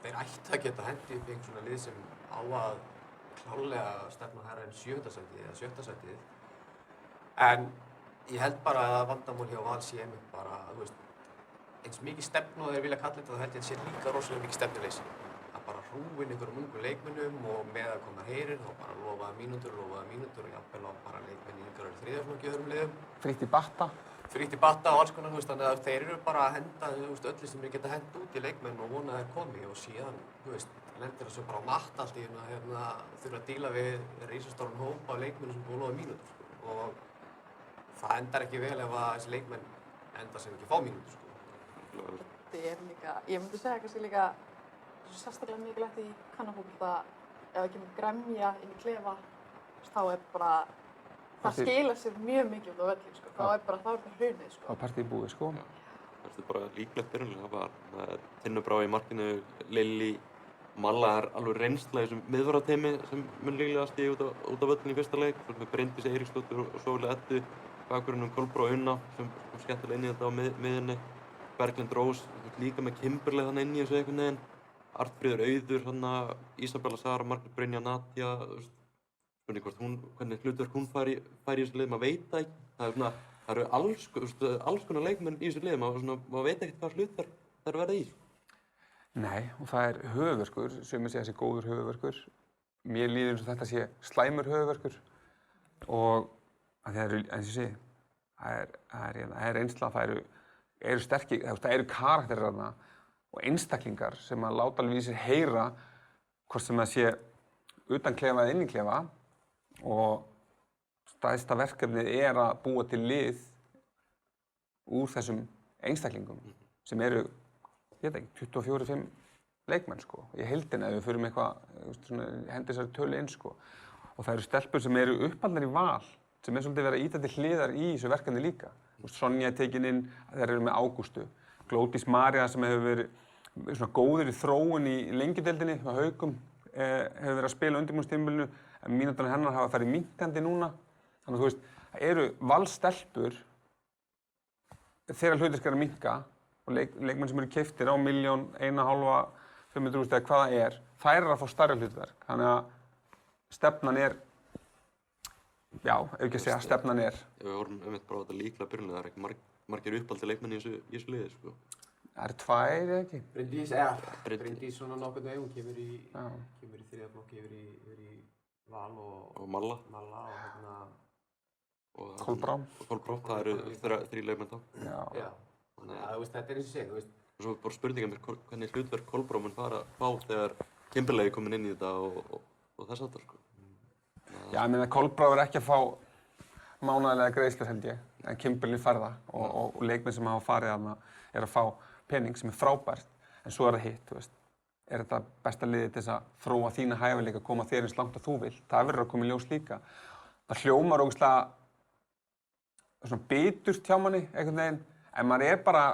þeir ættu að geta hendi upp í einhvers svona lið sem á að klárlega stefna hærra en 7. sætið eða 7. sætið. En ég held bara að vandamál hjá Val sé einmitt bara, þú veist, eins mikið stefnu og þeir vilja kalla þetta, þá held ég að sé líka rosalega mikið stefnuleysi. Að bara hrúin einhverjum ungum leikmennum og með að koma heyrir, þá bara lofaða mínútur og jafnvel á bara leikmenn í einhverjum þriðjaflokki í öðrum liðum. Frítt í batta og alls konar, þú veist, þannig að þeir eru bara að henda, þú veist, öllu sem þeir geta hent út í leikmenn og vona að þeir komi og síðan, þú veist, lendir það svo bara á matt allt í þurfa að díla við risastóran hóp af leikmennum sem búið að lofa mínútur, sko. Og það endar ekki vel ef að þessi leikmenn enda sem ekki fá mínútur, sko. Þetta líka, ég myndi segja kannski líka sérstaklega mikilvægt í kvennafótbolta ef það kemur gremja inn í klefa, þá bara það skilar sér mjög mikið út á velli, sko. Þá bara hrunið, sko. Þá er partíið búið, sko. Þetta er bara líklegt byrjunarlið. Það var Tinnu Brá í markinu, Lilli, Malla alveg reynsla í þessum miðvarðarteymi sem mun líklega stíga út á völlinn í fyrsta leik. Svo með Bryndísi Eiríksdóttur og Sólu Eddu, bakverðinum Kolbrá Unna sem kom skemmtilega inn í þetta á miðjunni. Berglind Rós líka með Kimberley þannig inn í þessu einhvern veginn. Arnfríður Auður, Ísabella Sara, Margrét Brynja, Nadia, spurning hvernig hlutverk hún fær í þessu lið, maður veit það ekki. Það eru alls konar leikmenn í þessu lið, maður veit ekkert hvað hlutverk það er að verða í. Nei, og það er höfuðverkur, sumir segja þessi góður höfuðverkur. Mér líður eins og þetta sé slæmur höfuðverkur. Og að það eru, eins og ég segi, það er reynsla, það eru sterkir, það eru karakterir þarna og einstaklingar sem að láta alveg í sér heyra hvort sem það sé utan klefa eða inn í klefa. Og stærsta verkefnið er að búa til lið úr þessum einstaklingum sem eru, ég veit ekki, 24-25 leikmenn sko, í heildina ef við förum eitthvað, svona, hendi þessari tölu inn sko. Og það eru stelpur sem eru uppaldnar í Val, sem svolítið verið að ýta til hliðar í þessu verkefni líka. Sonja er tekin inn, þeir eru með Ágústu. Glódís María sem hefur verið svona góður í þróun í lengjudeildinni með Haukum, hefur verið að spila á undirbúningstímabilinu, en mínúturnar hennar hafa farið minnkandi núna. Þannig að þú veist, það eru valstelpur þegar hlutverk er að minnka og leikmenn sem eru keyptir á 1 milljón, 1,5, 500.000 eða hvað það er, þær eru að fá stærri hlutverk. Þannig að stefnan er, já, ef ekki að segja, stefnan er. Við vorum bara á þetta líklega byrjunlega, það ekki margir uppaldi leikmenn í þessu liði, sko. Það eru 2, eða ekki? Bryndís svona nokkurn veginn, hún kemur í þriðja flokki yfir í Val og Malla. Og Kolbrám. Það eru 3 leikmenn þá. Já. Þannig að þetta er eins og segið, Og svo bara spurninga mér hvernig hlutverk Kolbrám mun fara að fá þegar Kimberley er komin inn í þetta og þess aftur, sko. Já, ég meina Kolbrám er ekki að fá mánaðarlega greiðslur held ég, en Kimberley fær það og leikmenn sem hafa farið þarna er að fá pening sem er frábært, en svo er það hitt, þú veist. Er þetta besta liðið til þess að þróa þína hæfileika, koma þér eins langt að þú vilt? Það verður að koma í ljós líka. Það hljómar ógeðslega svona biturt hjá manni einhvern veginn, en maður er bara,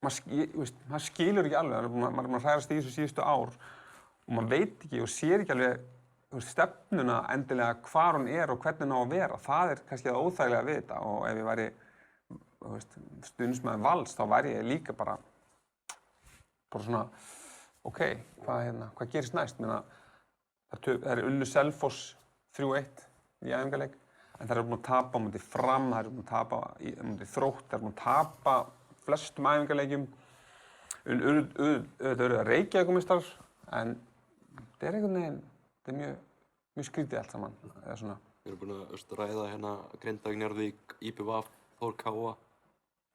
maður skilur ekki alveg, maður er búinn að hrærast í þessu síðustu ár og maður veit ekki og sér ekki alveg stefnuna endilega hvar hún er og hvernig hún á að vera. Það er kannski það óþægilega við þetta og ef ég væri stuðningsmaður Vals þá væri ég líka bara svona, ok, hvað gerist næst? Það er unnu Selfoss 3-1 í æfingarleik, en það eru búin að tapa á móti Fram, það eru búin að tapa á móti Þrótt, það eru búin að tapa flestum æfingarleikjum. Auðvitað eru það Reykjavíkurmeistarar, en þetta er einhvern veginn, þetta er mjög skrítið allt saman, eða svona. Við erum búin að ræða hérna Grindavík, Njarðvík, IBVF, Þór Káa.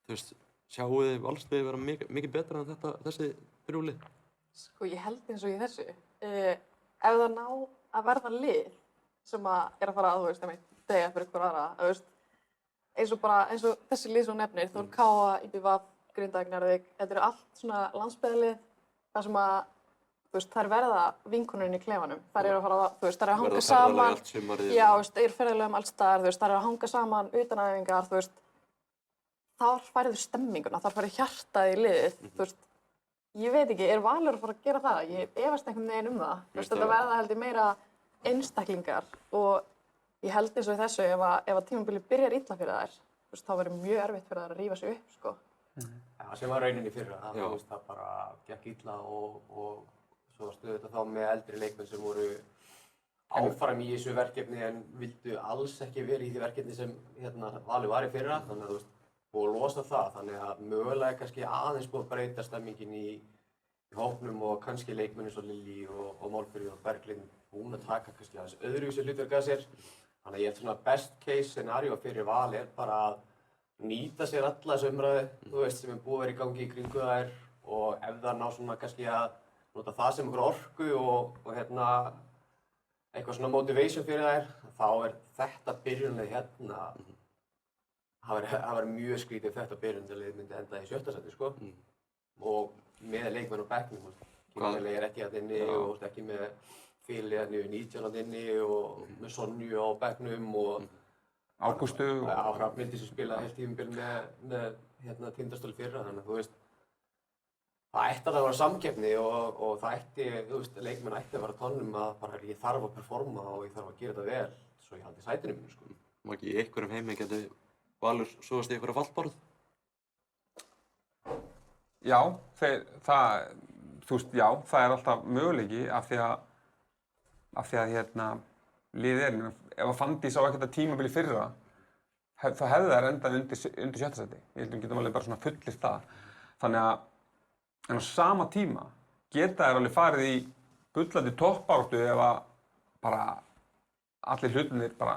Þú veist, sjáu þið valsliðið vera mikið betra en þessi 3 lið? Sko, ég held eins og í þessu. Ef það ná að verða lið sem er að fara að, þú veist, degja fyrir ykkur aðra, þú veist, eins og þessi lið sem þú nefnir, Þór Káa, IBVF, Grindavík, Njarðvík, þetta eru allt svona landsbyggðarlið, þar sem að, þú veist, þær verða vinkonurinn í klefanum. Þær eru að fara, þú veist, þær eru að hanga saman. Já, þú veist, þeir eru ferðalegum alls staðar, þú veist, þær eru að hanga saman utan æfingar, þú veist. Þar færðu stemminguna, þar færðu hjartað í liðið, þú veist. Ég veit ekki, er Valur að fara að gera það? Ég efast einhvern veginn það. Þú veist, þetta verða held ég meira einstaklingar og ég held eins og í þessu, ef að tímabilið byrjar illa fyrir þær, þú veist, þá verður mjög erfitt fyrir þær að rífa sig upp, sko. Já, sem var rauninni fyrra, það bara gekk illa og svo stöðu þetta þá með eldri leikmenn sem voru áfram í þessu verkefni en vildu alls ekki vera í því verkefni sem Valur var í fyrra, þannig að þú veist, og losa það, þannig að mögulega kannski aðeins búið að breyta stemmingin í hópnum og kannski leikmenn eins og Lillý og Málfríður og Berglind búin að taka kannski aðeins öðruvísi hlutverk að sér. Þannig að ég held svona best case scenario fyrir Val er bara að nýta sér alla þessu umræðu, þú veist, sem er búið að vera í gangi í kringu þær og ef það ná svona kannski að nota það sem einhver orku og eitthvað svona motivation fyrir þær, þá er þetta byrjunlega hérna. Það var mjög skrítið þetta byrjunarlið myndi enda í 7. sæti, sko. Og með leikmenn á bekknum, Kimberley er ekki að inni og ekki með Fili að 19 inni og með Sonju á bekknum og Ágústu og Hrafnhildi sem spilaði heilt tímabil með Tindastóli fyrra, þannig að þú veist það ætti að vera samkeppni og það ætti, þú veist, leikmenn ætti að vera tónum að bara ég þarf að performa og ég þarf að gera þetta vel svo ég haldi sætinu mínu, sko. Má ekki í einhverjum heimi geti Valur sofast í einhverja fallbarð? Já, þú veist, já, það er alltaf möguleiki af því að liðið er, ef að Fanndís á ekkert tímabili fyrra, þá hefði þær endað undir 7. sæti. Ég held að við getum alveg bara svona fullist það. Þannig að, en á sama tíma geta þær alveg farið í bullandi toppbaráttu ef að bara allir hlutirnir bara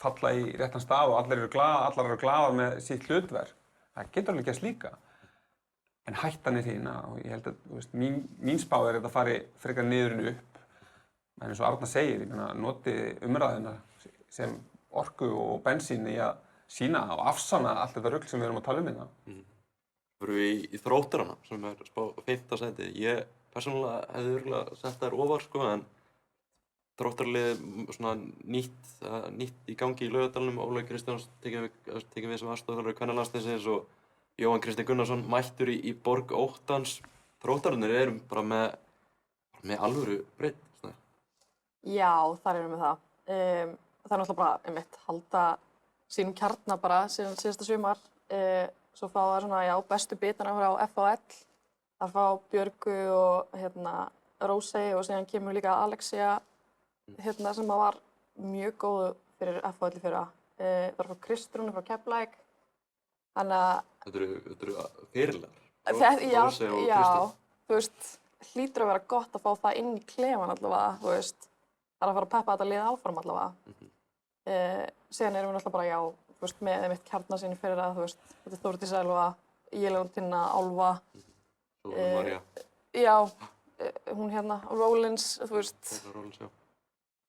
falla í réttan stað og allar eru glaðar með sitt hlutverk. Það getur alveg gerst líka. En hættan er hérna og ég held að, þú veist, mín spá er að þetta fari frekar niður en upp. En eins og Arna segir, notið umræðuna sem orku og bensín í að sýna og afsanna allt þetta rugl sem við erum að tala hérna. Förum við í Þróttarana sem spá 5. sæti. Ég persónulega hefði örugglega sett þær ofar sko, en Þróttaraliðið svona nýtt í gangi í Laugardalnum. Ólafur Kristjáns tekinn við sem aðstoðarþjálfari kvennalandsliðsins og Jóhann Kristinn Gunnarsson mættur í borg óttans. Þróttararnir eru bara með alvöru breidd. Já, þar erum við það. Það náttúrulega bara, einmitt, halda sínum kjarna bara síðan síðasta sumar. Svo fá það svona, já, bestu bitana frá FAL. Það fá Björgu og Rósey og síðan kemur líka Alexia sem var mjög góð fyrir FAL í fyrra. Það frá Kristrúnu frá Keflavík. Þannig að Þetta eru fyrirlegar. já, Rósey og já, Kristrún. þú veist, hlýtur að vera gott að fá það inn í klefan allavega, þú veist. Það er að fara að peppa þetta lið áfram allavega. Síðan erum við náttúrulega bara, já, þú veist, með einmitt kjarna sinni fyrir að, þú veist, þetta er Þórdís Elva, Jelena Tinna, Álfa. Sólveig María. Já, hún Rollins, þú veist. Rollins, já.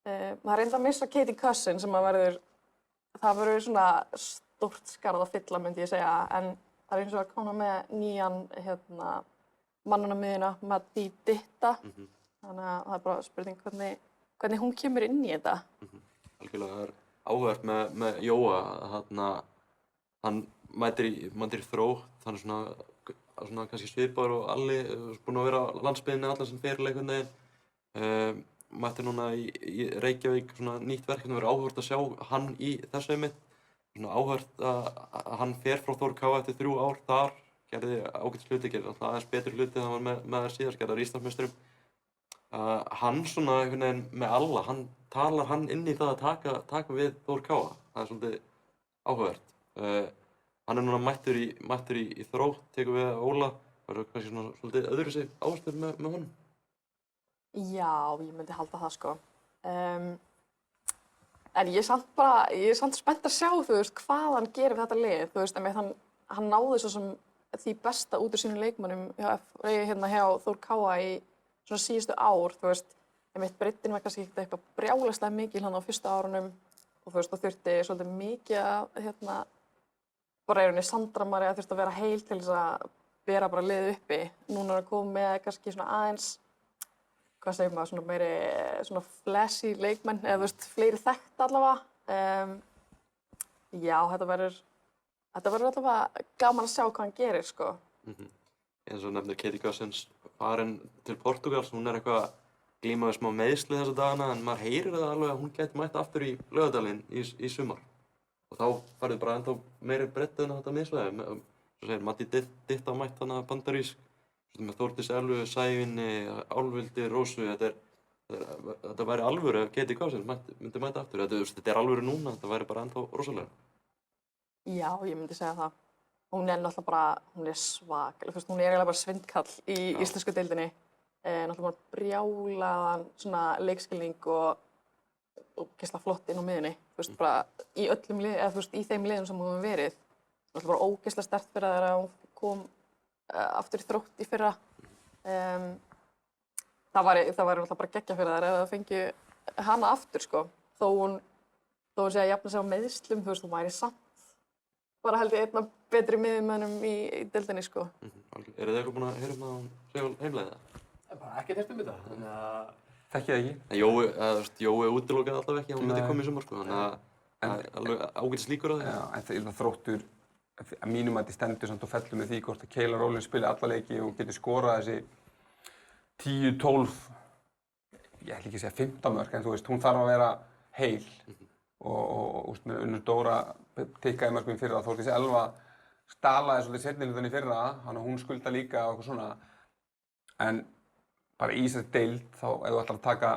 Það er reynd að missa Katie Cousin sem að það verður svona stórt skarð að fylla, myndi ég segja, en það er eins og að koma með nýjan, manninn á miðjuna, Maddie Ditta. Þannig að það er bara spurning hvernig hún kemur inn í þetta. Algjörlega, það er áhugavert með Jóa, hann mætir í Þrótt, hann er svona kannski svipaður og Alli, búinn að vera á landsbyggðinni allan sem fyrirleik einhvern veginn. Mætir núna í Reykjavík, svona nýtt verkefni, verður áhugavert að sjá hann í þessu einmitt. Svona áhugavert að hann fer frá Þór K eftir 3 ár þar, gerði ágætis hluti, gerði alltaf aðeins betri hluti þegar hann var með þær síðast, gerði Íslandsmeisturum. Hann svona einhvern veginn með alla, talar hann inn í það að taka við Þór K. Það er svolítið áhugavert. Hann er núna mættur í Þrótt, tekur við Óla. Það er kannski svona svolítið öðruvísi áherslur með honum. Já, ég myndi halda það sko. En ég er samt spennt að sjá, þú veist, hvað hann gerir við þetta lið. Þú veist, hann náði svo sem því besta út úr sínum leikmönnum hjá Þór K í svona síðustu ár, þú veist. Breiddin var kannski eitthvað brjálæslega mikil hann á fyrstu árunum og þú veist, það þurfti svolítið mikið að bara Sandra María þurfti að vera heil til þess að bera bara liðið uppi. Núna er að koma með kannski svona aðeins, hvað segir maður, svona meiri svona flashy leikmenn, eða þú veist, fleiri þekkt allavega. Já, þetta verður allavega gaman að sjá hvað hann gerir, sko. Eins og nefnir Katie Cousins farin til Portúgals, hún er eitthvað glíma við smá meiðsli þessa dagana, en maður heyrir það alveg að hún gæti mætt aftur í Laugardalinn í sumar. Og þá færðu bara ennþá meiri breidd en þetta miðsvæði. Svo segir Maddie Ditta mætt hana bandarísk, með Þórdísi Elvu, Sævinni, Álfhildi, Rósu. Þetta væri alvöru ef Katie Cousins myndi mæta aftur. Þetta er alvöru núna, þetta væri bara ennþá rosalega. Já, ég myndi segja það. Hún er náttúrulega bara, hún er svakaleg, hún er eiginlega bara svindkall í íslensku deildinni. Náttúrulega bara brjálaðan svona leikskilning og ógeðslega flott inn á miðjunni. Þú veist, bara í öllum liðum, eða þú veist, í þeim liðum sem hún hefur verið. Náttúrulega bara ógeðslega sterkt fyrir þegar hún kom aftur í Þrótt í fyrra. Það væri náttúrulega bara geggjað fyrir þær ef það fengi hana aftur, sko. Þó hún sé að jafna sig á meiðslum, þú veist, hún væri samt bara held ég einn af betri miðjumönnum í deildinni, sko. Eru þið eitthvað búin að heyra að hún sé heimleiði það? Það er bara ekkert heyrt þetta, þannig að... Þekki það ekki. En Jói útilokaði alltaf ekki að hún myndi koma í sumar, sko, þannig að það er alveg ágætis líkur á því. Já, en það er Þróttur, að mínum að þetta stendur samt og fellur með því hvort að Keila Rollins spili alla leiki og getur skorað þessi 10, 12, ég ætla ekki að segja 15 mörk, en þú veist, hún þarf að vera heil. Og með Unnur Dóra tikkaði mörgum fyrir að Þórdís Elva stalaði svolítið seinni hlutann í fyrra, þannig að hún skulda líka og eitthvað svona. En bara í þessari deild, þá ef þú ætlar að taka,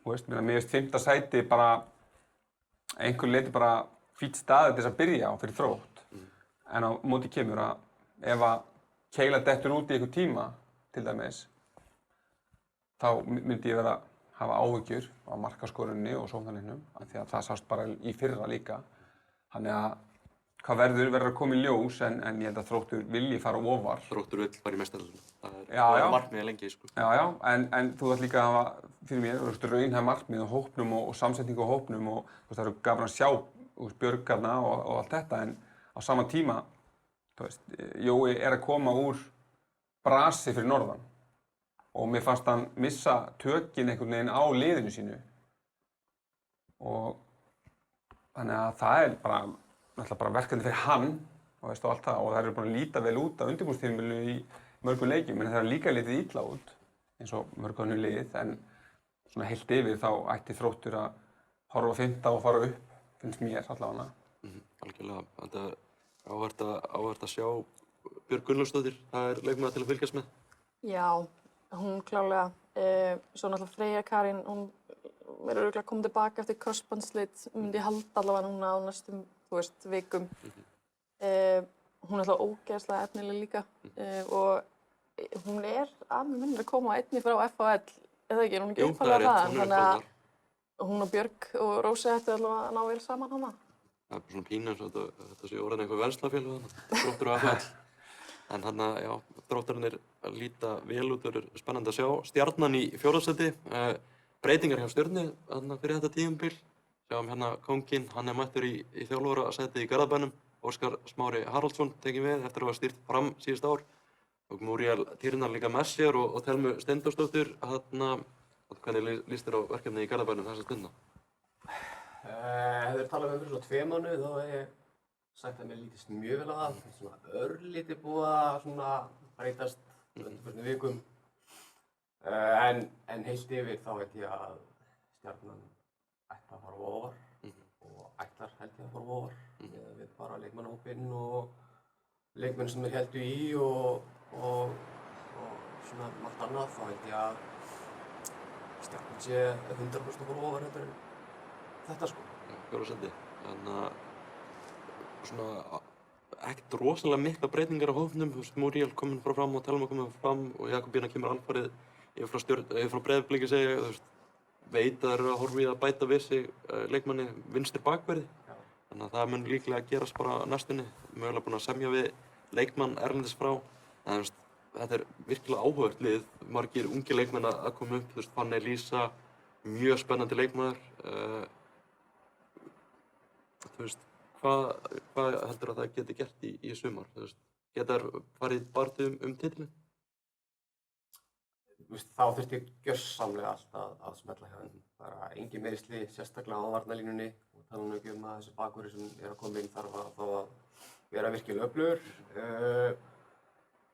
þú veist, mér finnst 5. sæti bara einhver leiti bara fínn staður til þess að byrja á fyrir Þrótt. En á móti kemur að ef að Keila dettur út í einhver tíma, til dæmis, þá myndi ég vera hafa áhyggjur á markaskorunni og sóknarleiknum, af því að það sást bara í fyrra líka. Þannig að hvað verður að koma í ljós, en ég held að Þróttur vilji fara ofar. Þróttur vill fara í meistardeildina. Það er markmiðið lengi, sko. Já, en þú þarft líka að hafa, fyrir mér, raunhæf markmið á hópnum og samsetningu á hópnum og það eru gaman að sjá Björgarna og allt þetta, en á sama tíma, þú veist, Jói er að koma úr brasi fyrir norðan og mér fannst hann missa tökin einhvern veginn á liðinu sínu og þannig að það er náttúrulega bara verkefni fyrir hann og veist og allt það og það eru búin að líta vel út á undirbúningstímabilinu í mörgum leikjum en það er líka litið illa út eins og mörg önnur lið en svona heilt yfir þá ætti Þróttur að horfa á 5. og fara upp, finnst mér allavega. Algjörlega, þetta er áhvert að sjá Björg Gunnlaugsdóttir, það er leikmaður til að fylgjast með. Já, hún klárlega. Svo náttúrulega Freyja Karín, hún er örugglega komin tilbaka eftir krossbandslit, myndi ég halda allavega núna á næstum, þú veist, vikum. Hún er alltaf ógeðslega efnileg líka og hún er að mér minnir að koma einnig frá FHL, eða ekki, hún er ekki upphaflega þaðan, þannig að hún og Björg og Rósi ættu allavega að ná vel saman hana. Það er svona pínu eins og þetta sé orðin eitthvað venslafélag Þróttur og FHL. En þarna, já, Þróttararnir líta vel út, það er spennandi að sjá. Stjarnan í 4. sæti, breytingar hjá Stjörnu þarna fyrir þetta tímabil. Sjáum hérna kónginn, hann er mættur í þjálfarasætið í Garðabænum. Óskar Smári Haraldsson tekinn við eftir að hafa stýrt Fram síðust ár. Og Múríel Týrnar líka með sér og Thelmu Steindórsdóttur. Hvernig líst þér á verkefnið í Garðabænum þessa stundina? Ef þeir tala með fyrir svona 2 mánuði þá hef ég sagt að mér lítist mjög vel á það. Svona örlítið búið að svona breytast undanfarna vikum. En heilt yfir þá held ég að Stjarnan ætti að fara á ofar og ætlar held ég að fara á ofar. Við bara leikmannahópinn og leikmenn sem þeir héldu í og svona margt annað þá held ég að Stjarnan sé 100% að fara á ofar heldur en þetta sko. 4. sæti. Þannig að svona ekkert rosalega mikla breytingar á hópnum. Múríel kominn frá Fram og Thelma kominn frá Fram og Jakobína kemur alfarið yfir frá Breiðabliki segja ég, veit að þeir eru að horfa í að bæta við sig leikmanni vinstri bakverði. Þannig að það mun líklega gerast bara á næstunni. Mögulega búin að semja við leikmann erlendis frá. En þetta er virkilega áhugavert lið. Margir ungir leikmenn að koma upp. Fanney Lísa, mjög spennandi leikmaður. Hvað heldur að það geti gert í sumar? Geta þær farið baráttu titilinn? Þá þurfti gjörsamlega allt að smella hjá þeim. Bara engin meiðsli, sérstaklega á varnarlínunni og tala nú ekki að þessi bakvörður sem er að koma inn þarf að vera virkilega öflugur.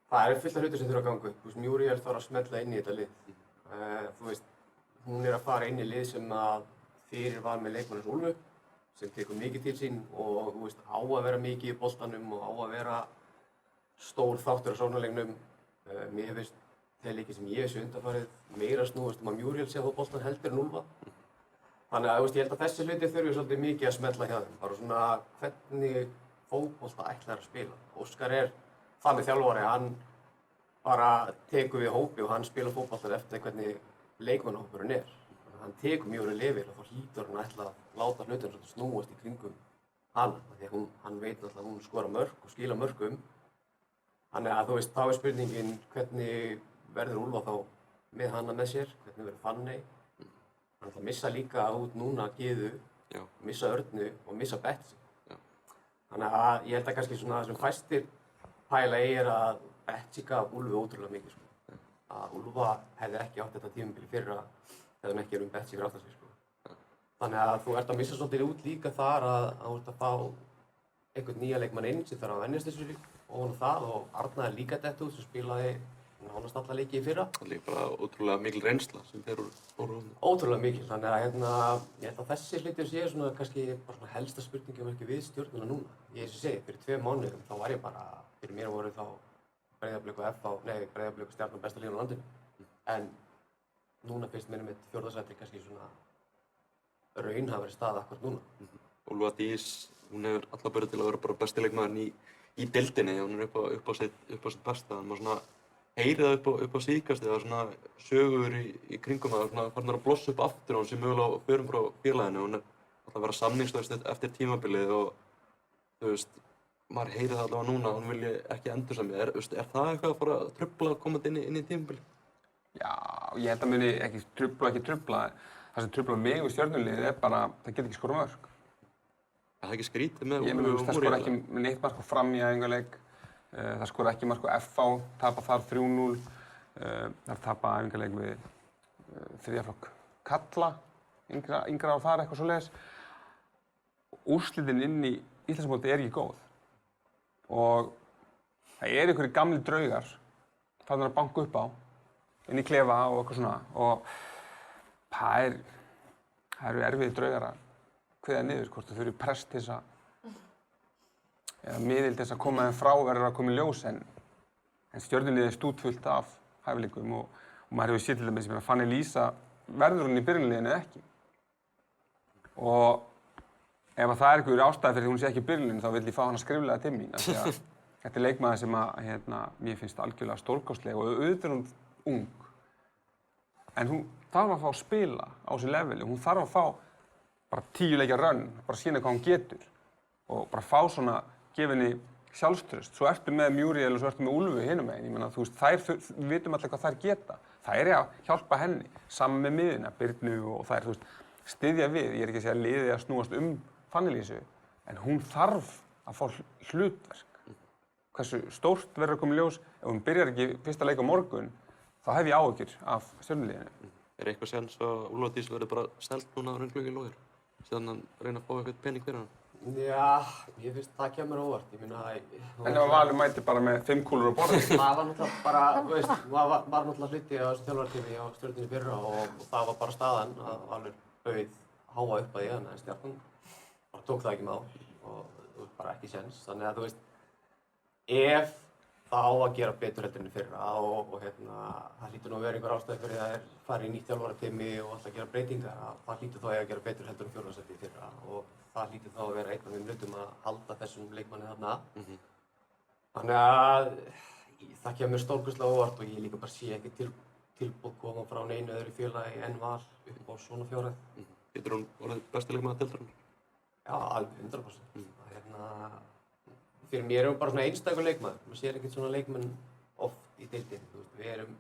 Það er fullt af hlutir sem þurfa að ganga upp. Múríel þarf að smella inn í þetta lið. Hún er að fara inn í lið sem fyrir var með leikmannins Úlfu sem tekur mikið til sín og á að vera mikið í boltanum og á að vera stór þáttur á sóknarleiknum. Mér finnst þeir leikir sem ég sé undanfarið meira snúast að Múríel sé á boltan heldur en Úlfa. Þannig að ég held að þessi hluti þurfi svolítið mikið að smella hjá þeim. Bara svona hvernig fótbolta ætlar að spila. Óskar er þannig þjálfari, hann bara tekur við hópi og hann spila fótbolta eftir hvernig leikmannahópurinn er. Hann tekur mjög vel yfir og þá hlýtur hann ætla að láta hlutina svolítið snúast í kringum hana. Því að hann veit náttúrulega að hún skora mörk og skila mörkum. Þannig að þá er spurningin hvernig verður Úlfa þá með hana með sér, hvernig verður Fanney. Hann ætla að missa líka út núna Gyðu, missa Örnu og missa Betsy. Þannig að ég held að kannski svona það sem fæstir pæla í að Betsy gaf Úlfu ótrúlega mikið. Að Úlfa hefði ekki átt þetta tímabili fyrra ef hún ekki er Betsy fyrir aftan sig. Þannig að þú ert að missa svolítið út líka þar að þú ert að fá einhvern nýja leikmann inn sem þarf að venjast þessu ofan á það og Arna er líka dett út sem spilaði nánast alla leiki í fyrra. Það er líka bara ótrúlega mikil reynsla sem þeir voru. Ótrúlega mikil, þannig að ég held að þessi hlutir séu svona kannski bara svona helsta spurningamerki við Stjörnuna núna. Ég segi, fyrir 2 mánuðum þá var ég bara, fyrir mér voru þá Breiðablik og Breiðablik og Stjarnan besta liðan á landinu. En núna finnst mér með 4. sæti kannski svona raunhæfari staða akkurat núna. Úlfa Dís, hún hefur alla börið til að vera bara besti leikmaðurinn í deildinni. Hún er upp á sitt besta. Maður svona heyri það upp á síðkastið, það er svona sögur í kringum það, svona farin að blossa upp aftur og hún sé mögulega á förum frá félaginu. Hún er alltaf að vera samningslaus eftir tímabilið og þú veist, maður heyri það allavega núna, hún vilji ekki endursemja. Er það eitthvað að fara að trufla komandi inn í tímabilið? Já, ég held að muni ekki trufla. Það sem truflar mig við Stjörnuliðið er bara, það get ekki skorað mörk. Það ekki skrítið með Ég Úlfi meina, og það skora ekki neitt mark á Fram í æfingarleik. Það skora ekki mark á FH, tapa þar 3-0. Það tapa æfingarleik við þriðja flokk Kalla, yngra á þar eitthvað svoleiðis. Úrslitin inn í Íslandsmótið er ekki góð. Og það einhverjir gamli draugar þarna að banka upp á, inn í klefa og eitthvað svona. Og það eru erfiðir draugar að kveða niður, hvort þau eru prest til þess eða miðil til þess að koma þeim frá verður að koma í ljós en stjörnuliðið er stútfullt af hæfileikum og maður hefur séð til dæmis að Fanny Lísa verður hún í byrjunarliðinu eða ekki. Og ef það er einhver ástæða fyrir því hún sé ekki í byrjunarliðinu þá vil ég fá hana skriflega til mín af því að þetta er leikmaður sem að mér finnst algjörlega stórkostleg og auðvitað er hún ung. En hún þarf að fá að spila á þessu leveli, hún þarf að fá bara 10 leikja rönn, bara sína hvað hún getur og bara fá svona gefinni sjálfstraust. Svo ertu með Muriel og svo ertu með Úlfu hinum megin. Ég meina, þú veist, við vitum allir hvað þær geta. Þær að hjálpa henni, saman með miðina, Birnu og þær, þú veist, styðja við. Ég er ekki að segja að liðið að snúast Fanny Lísu, en hún þarf að fá hlutverk. Hversu stórt verður að koma í ljós, ef hún byrjar ekki fyrsta leik á morgun, þá hef ég áhyggjur af stjörnuliðinu. Er eitthvað séns að Úlfar Dís verður bara selt núna áður en gluggi lokar? Síðan hann reyna að fá eitthvað pening fyrir hann? Já, ég finnst það kemur óvart. Ég meina... En ef Valur mæti bara með 5 kúlur á borðinu? Það var náttúrulega bara, veist, það var náttúrulega hluti á þessu þjálfartími á Stjörnunni fyrra og það var bara staðan að Valur bauð háa upp að því en Stjarnan bara tók það ekki með á og bara ekki séns. Þannig að þú veist, ef það á að gera betur heldur enn í fyrra og það hlýtur nú að vera einhver ástæði fyrir að það fari í nýtt þjálfaratími og alltaf gera breytingar að það hlýtur þá að gera betur heldur en fjórða sæti í fyrra og það hlýtur þá að vera einn af þeim hlutum að halda þessum leikmanni þarna. Þannig að það kemur stórkostlega óvart og ég líka bara sé ekki tilboð koma frá neinu öðru félagi en Val upp á svona fjárhæð. Getur hún orðið besti leikmaður deildarinnar? Já, alveg 100%. Fyrir mér er hún bara svona einstakur leikmaður. Maður sér ekkert svona leikmenn oft í deildinni. Við erum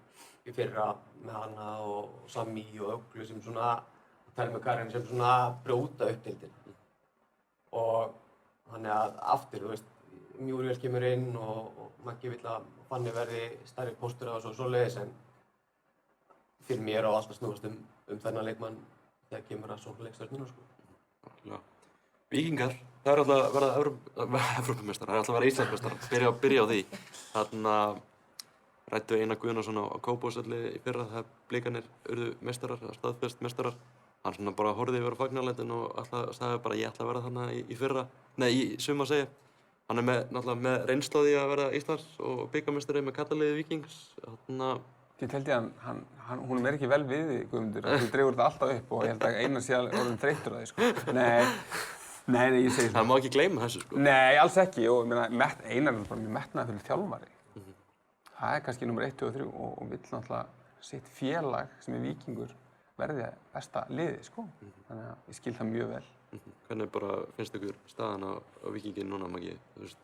í fyrra með hana og Sammy og Öglu sem svona, Telma Karin sem svona brjóta upp deildina. Og þannig að aftur, þú veist, Muriel kemur inn og Maggi vill að Fanny verði stærri póstur og svoleiðis en fyrir mér á alltaf snúast þennan leikmann þegar kemur að svona leikstjörnuna, sko. Víkingar, það er alltaf að verða Evrópumeistarar, það er alltaf að vera Íslandsmeistarar, byrja á því. Þarna ræddu Einar Guðnason á Kópavogsvelli í fyrra þegar Blikarnir urðu meistarar, staðfest meistarar. Hann svona bara horfði yfir á fagnaðarlætin og alltaf sagði bara ég ætla að verða þarna í sumar segja. Hann er náttúrulega með reynslu á því að verða Íslands og bikarmeistari með kallaliði Víkings. Ég held ég að hún verður ekki vel við því, Guðmundur, þú dregur þetta alltaf upp og ég held að Einar sé orðinn þreyttur á því, sko. Nei, ég segi það má ekki gleyma þessu, sko. Nei, alls ekki og ég meina, Einar er bara mjög metnaðarfullur þjálfari. Það er kannski númer 1, 2 og 3 og vill náttúrulega sitt félag sem er Víkingur verði besta liði, sko. Þannig að ég skil það mjög vel. Hvernig bara finnst ykkur staðan á Víkingin núna, Maggi? Þú veist,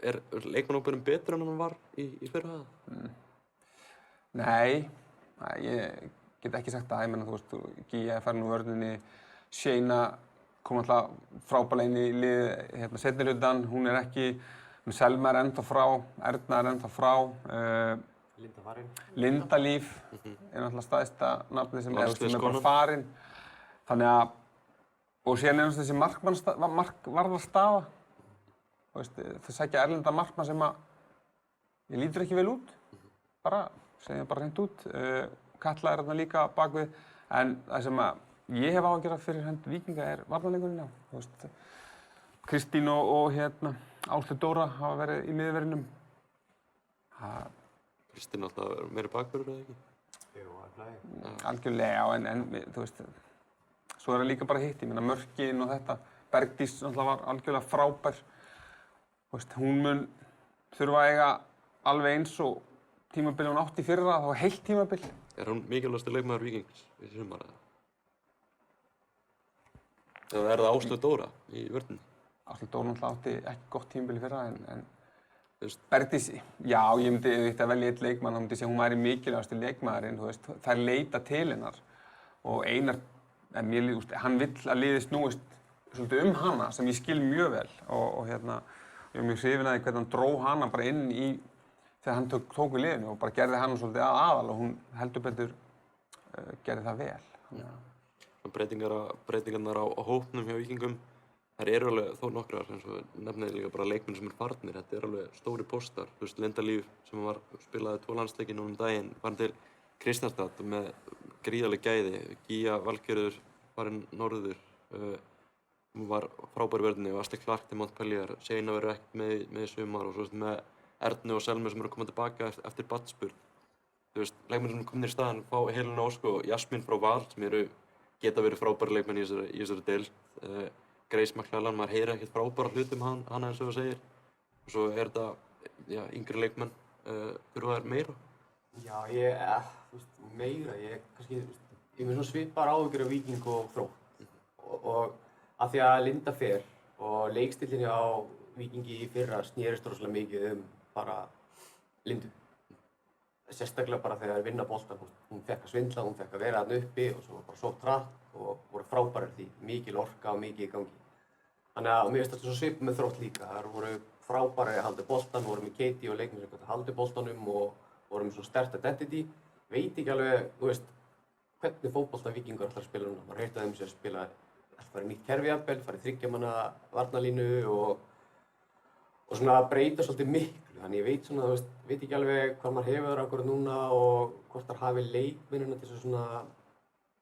er leikmannahópurinn betur en hann var í fyrra? Nei, ég get ekki sagt það. Ég meina, þú veist, Gíja er farin úr vörninni, Shayna kom alltaf frábærlega inn í liðið seinni hlutann, hún er ekki, Selma er ennþá frá, Erna er ennþá frá, Linda farin. Linda Líf er náttúrulega staðista nafnið sem er bara farin. Þannig að, og síðan er þessi markvarðarstaða, þau sækja erlenda markmann sem að ég lítur ekki vel út, segjum bara hreint út. Katla er þarna líka bakvið, en það sem að ég hef áhyggjur af fyrir hönd Víkinga er varnarleikurinn, já. Kristín og Áslaug Dóra hafa verið í miðverðinum. Kristín alltaf meiri bakvörður, eða ekki? Jú, alveg. Algjörlega, en þú veist, svo er það líka bara hitt, ég meina mörkin og þetta. Bergdís náttúrulega var algjörlega frábær. Þú veist, hún mun þurfa að eiga alveg eins og tímabil hún átti í fyrra, þá var heilt tímabil. Er hún mikilvægasti leikmaður Víkings í sumar, eða? Eða er það Áslaug Dóra í vörninni? Áslaug Dóra náttúrulega átti ekki gott tímabil í fyrra, en Bergdís, já, ég myndi að velja einn leikmann, þá myndi ég segja að hún væri mikilvægasti leikmaðurinn, þú veist, þær leita til hennar og Einar, hann vill að liðið snúist svolítið hana sem ég skil mjög vel og hérna, ég var mjög hrifinn af því hvernig hann dró hana bara inn í þegar hann tók við liðinu og bara gerði hana svolítið aðal og hún heldur betur gerði það vel. Breytingarnar á hópnum hjá Víkingum, þær eru alveg þó nokkrar, eins og nefnið líka bara leikmenn sem farnir, þetta alveg stóri póstar. Þú veist, Linda Líf sem spilaði 2 landsleiki núna daginn, farin til Kristnarstad með gríðarleg gæði, Gía Valgerður farin norður, hún var frábær í vörninni og Asli Clark til Montpellier, Seina verður ekkert með í sumar og svo með Ernu og Selmu sem eru að koma tilbaka eftir barnsburð. Þú veist, leikmenn sem komnir í staðinn fá Helena Ósk og Jasmín frá Val sem geta verið frábæri leikmenn í þessari deild. Grace McClellan, maður heyrir ekkert frábæra hluti hana eins og það segir. Og svo þetta, yngri leikmenn, þurfa þær meira? Já, þú veist, meira, ég er með svona svipar áhyggjur af Víking og Þrótt. Og af því að Linda fer og leikstíllinn á Víkingi í fyrra snerist rosalega mikið bara Lindu. Sérstaklega bara þegar þeir vinna boltann, hún fekk að svindla, hún fekk að vera þarna uppi og svo bara sótt hratt og voru frábærar því, mikil orka og mikið í gangi. Þannig að mér finnst þetta svo svipað með Þrótt líka, þær voru frábærar að halda boltann, voru með Katie og leikmenn sem gátu að halda boltanum og voru með svona sterkt identity. Veit ekki alveg, þú veist, hvernig fótbolta Víkingur ætlar að spila núna. Maður heyrti að þeim sé að spila, fara í nýtt kerfi jafnvel, fara í 3 manna varnarlínu og svona breyta svolítið miklu. Þannig ég veit svona, þú veist, veit ekki alveg hvað maður hefur akkurat núna og hvort þær hafi leikmennina til þess að svona...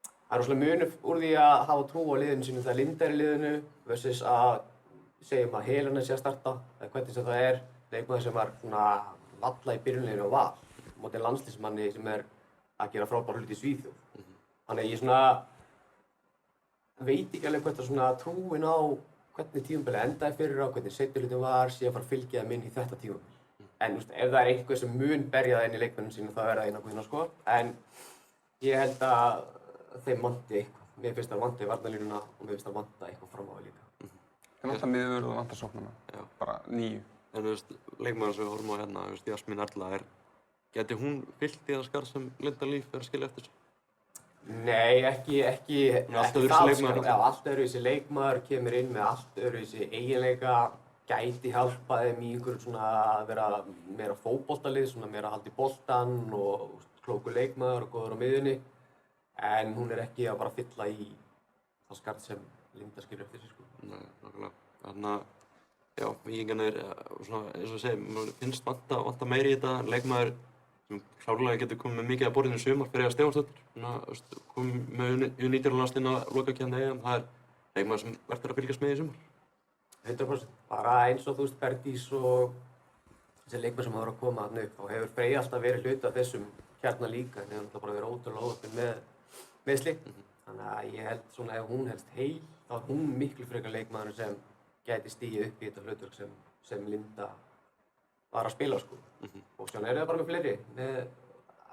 Það er rosalega munur úr því að hafa trú á liðinu sínu þegar Linda er í liðinu versus að segjum að Helena sé að starta eða hvernig sem það leikmaður sem var svona valla í byrjunleginu á Val mótið landsliðsmanni sem að gera frábæra hluti í Svíþjóð. Þannig ég svona veit ekki alveg hvort að svona trúin á hvernig tímabilið endaði fyrir á, hvernig seinni hlutin var, sé að fara að fylgja þeim inn í þetta tímabil. En ef það er einhver sem mun berja það inn í leikmennum sínu þá er það eina guðina sko. En ég held að þeim vanti eitthvað. Mér finnst það vanti varnarlínuna og mér finnst það vanta eitthvað fram á það líka. Þeim vantar miðvörð og vantar sóknarmenn, bara 9. En þú veist, leikmaður sem við horfum á hérna, þú veist, Jasmín Erla gæti hún fyllt í það skarð sem Linda Líf að skilja eftir sig? Nei, ekki Allt öðruvísi leikmaður. Já, allt öðruvísi leikmaður, kemur inn með allt öðruvísi eiginleika, gæti hjálpa þeim í einhverjum svona að vera meira fótboltalið, svona meira að halda í boltann og klókur leikmaður og góður á miðjunni. En hún er ekki að bara fylla í það skarð sem Linda skilur eftir sig, sko. Nei, nákvæmlega. Þannig að, já, Víkingarnir, svona, eins og ég segi, mér finnst vanta meira í þetta. Leikmaður sem klárlega getur komið með mikið að borðinu í sumar fyrir að Stefánsdóttir. Svona, komið með U19-landsliðin að lokakeppni EM. Það leikmaður sem verður að fylgjast með í sumar. 100%. Bara eins og þú veist, Berdís og þessi leikmaður sem hafa að koma þarna upp. Og hefur Freyja alltaf verið hluti af þessum hérna líka. Þeir hafa bara verið ótrúlega óheppin með meiðsli. Þannig að ég held svona ef hún helst heil, þá er hún miklu frekar leikmaður sem gæti stigið upp í þetta hlutverk sem Linda var að spila, sko. Og síðan eru það bara með fleiri, með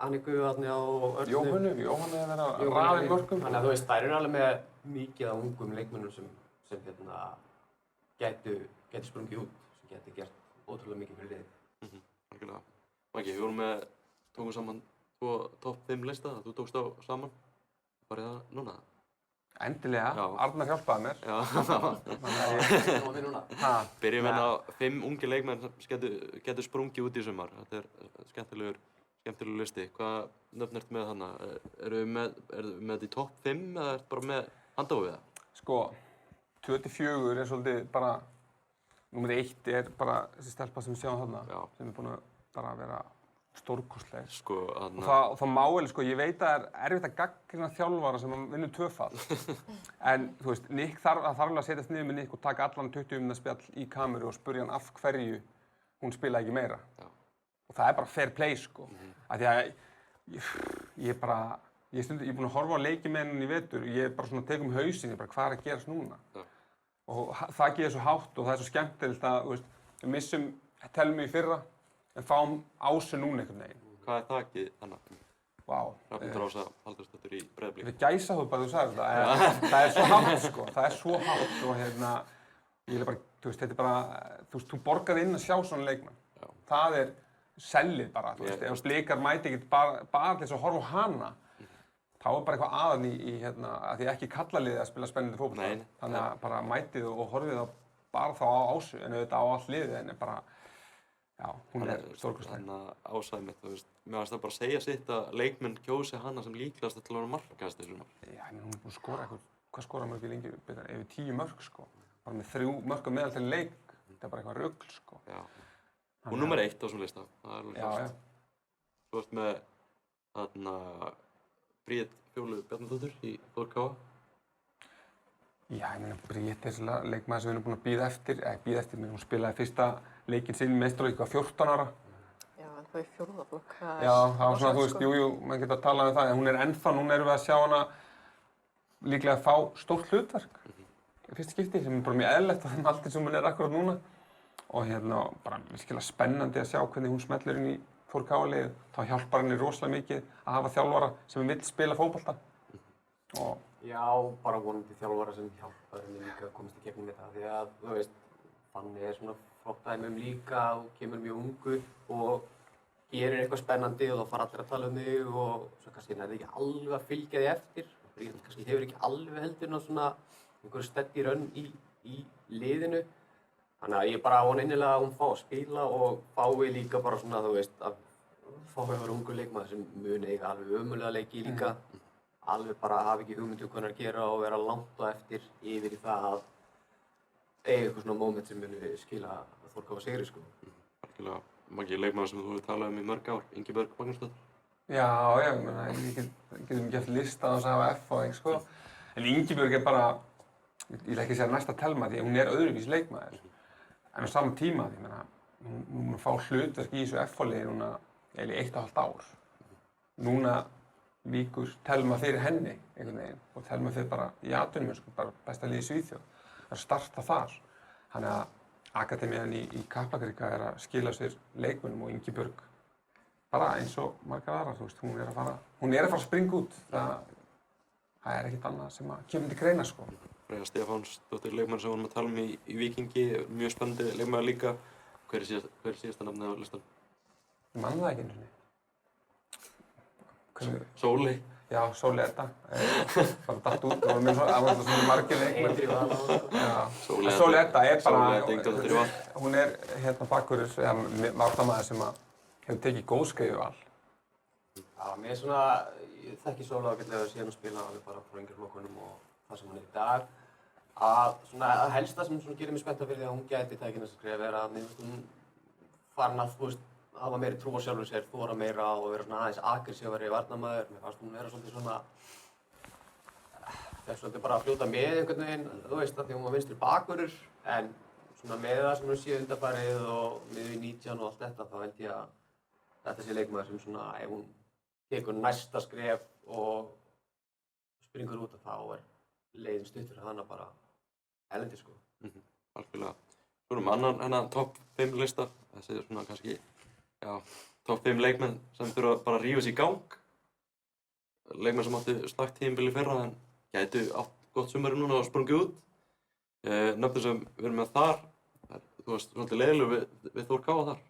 Anniku þarna og Örnu. Jóhannu er að raða í mörkum. Þannig að þú veist, þær eru alveg með mikið af ungum leikmönnum sem hérna gæti sprungið út, sem gæti gert ótrúlega mikið fyrir liðið. Algjörlega. Maggi, við tókum saman 2 topp 5 lista, þú tókst á saman. Var það núna? Endilega, Já. Arnar hjálpaði mér. Já. Nú við núna. Byrjum við á 5 ungi leikmenn sem getur sprungið út í sumar. Þetta er skemmtilegur listi. Hvað nöfn ertu með þarna? Erum við með þetta í topp 5 eða ertu bara með handahófið það? Sko, 2-4 er svolítið bara, númer 1 er bara þessi stelpa sem við sjáum þarna, Já. sem er búin að bara vera stórkostleg. Sko, Og það má vel, sko, ég veit að það er erfitt að gagnrýna þjálfara sem vinnur 2-fall. En, þú veist, Nick þarf alveg að setjast niður með Nick og taka allan 20 minútna spjall í kameru og spurja hann af hverju hún spilaði ekki meira. Já. Og það er bara fair play, sko. Af því að ég er búinn að horfa á leiki með henni í vetur, ég er bara svona að teka hausinn, ég bara hvað er að gerast núna? Já. Og það gerir svo hátt og það er svo skemmtilegt að, þú veist, við missum Telmu í fyrra, en fáum Ásu núna einhvern veginn. Hvað er þakið þannig? Vá. Hrafnhildur Ása Halldórsdóttir í Breiðablik. Við gæsahúð bara þú sagði þetta, það er svo hátt, sko, það er svo hátt og hérna, ég er bara, þú veist, þetta er bara, þú veist, þú borgar inn að sjá svona leikmann. Já. Það er sellið bara, þú veist, ef Blikar mæti ekkert bara til þess að horfa á hana, þá er bara eitthvað aðan að því ekki kallaliðið að spila spennandi fótbolta. Nei. Þannig að bara mætið og horfið á bara þá á Ásu, en auðvitað á allt liðið, en bara, já, hún er stórkostleg. Þannig að Ása mitt, þú veist, mér varst það bara að segja sitt að leikmenn kjósi hana sem líklegast til að vera markahæst í sumar. Já, ég meina, hún er búin að skora eitthvað, hvað skora mörg í Lengjubikarnum? Yfir 10 mörk, sko. Bara með 3 mörk á meðaltali leik, þetta er bara eitthvað rugl, sko. Já. Og númer 1 á þessum lista, það er alveg Já, já. Þú ert með þarna Bríet Fjólu Bjarnadóttur í Þór KA. Já, ég meina, Bríet er svona leikmaður sem við erum búin að bíða eftir, hún spilaði fyrsta leikinn sinn í Meistaradeildinni, 14 ára. Já, en það er 4. flokk. Já, það var svona, þú veist, jú, maður getur að tala um það, en hún er ennþá, núna erum við að sjá hana líklega að fá stórt hlutverk. Í fyrsta skipti, sem er bara mjög eðlilegt á þeim aldri sem hún er akkurat núna. Og bara virkilega spennandi að sjá hvernig hún smellur inn í Þór KA-liðið. Þá hjálpar henni rosalega mikið að hafa þjálfara sem vill spila fótbolta. Og Já, bara vonandi þjálfara sem hjálpar henni líka að komast í gegnum þetta. Því að, þú veist, Fanny er svona flott dæmi líka og kemur mjög ungu og gerir eitthvað spennandi og þá fara allir að tala um þig og svo kannski er það ekki alveg að fylgja því eftir. Bríet kannski hefur ekki alveg heldur ná svona einhverju steady run í liðinu. Þannig að ég bara vona innilega að hún fái að spila og fái líka bara svona, þú veist, að fái að vera ungur leikmaður sem muni eiga alveg ömurlega leiki líka. Alveg bara hafa ekki hugmynd hvað hann er að gera og vera langt á eftir yfir í það að eiga eitthvað svona moment sem muni skila að Þór KA sigri, sko. Algjörlega margir leikmenn sem þú hefur talað um í mörg ár, Ingibjörg Magnúsdóttir. já, ég meina, getum ekki haft lista á þess að hafa F og eitthvað, sko. En Ingibjörg er bara, ég vil ekki segja næsta Telma því að hún er öðruvís leikmaður. En á sama tíma, ég meina, hún mun fá hlutverk í þessu F-liði núna eiginlega 1,5 ár. Núna víkur Telma fyrir henni einhvern veginn og Telma fyrir bara í atvinnumennsku, bara besta liði í Svíþjóð. Það er að starta þar. Þannig að akademían í Kaplakrika er að skila sér leikmönnum og Ingibjörg bara eins og margar aðrar, þú veist, hún er að fara að springa út. Það er ekkert annað sem að kemur til greina, sko. Freyja Stefánsdóttir, leikmaður sem við vorum að tala um í Víkingi, mjög spennandi leikmaður líka. Hver er síðasta nafnið á listanum? Ég man það ekki einu sinni. Sóley. Já, Sóley Edda. Bara datt út, það var svona margir leikmenn. Sóley Edda er bara, hún er bakvörður, varnarmaður sem hefur tekið góðskriðu val. Já, mér er svona, ég þekki Sólu ágætlega síðan að spila alveg bara frá yngri flokkunum og það sem hún er í dag. Að helsta sem gerir mig spennta fyrir því að hún gæti tekið næsta skref er að mér finnst hún farin að, þú veist, hafa meiri trú á sjálfri sér, þora meira og vera svona aðeins aggressívari varnarmaður. Mér fannst hún vera svolítið svona, svolítið bara að fljóta með einhvern veginn, þú veist, af því hún var vinstri bakvörður, en svona með það sem hún sé undanfarið og miðju í 19 og allt þetta, þá held ég að þetta sé leikmaður sem svona, ef hún tekur næsta skref og springur út, þá er leiðin stutt fyrir hana bara erlendis, sko. Algjörlega. Svo erum við annan topp 5 lista. Þessi er svona kannski, já, topp 5 leikmenn sem þurfa bara að rífa sig í gang. Leikmenn sem áttu slakt tímabil í fyrra en gætu átt gott sumari núna og sprungið út. Nöfnir sem við erum með þar, þú veist, svolítið leiðilegur við Þór KA þar.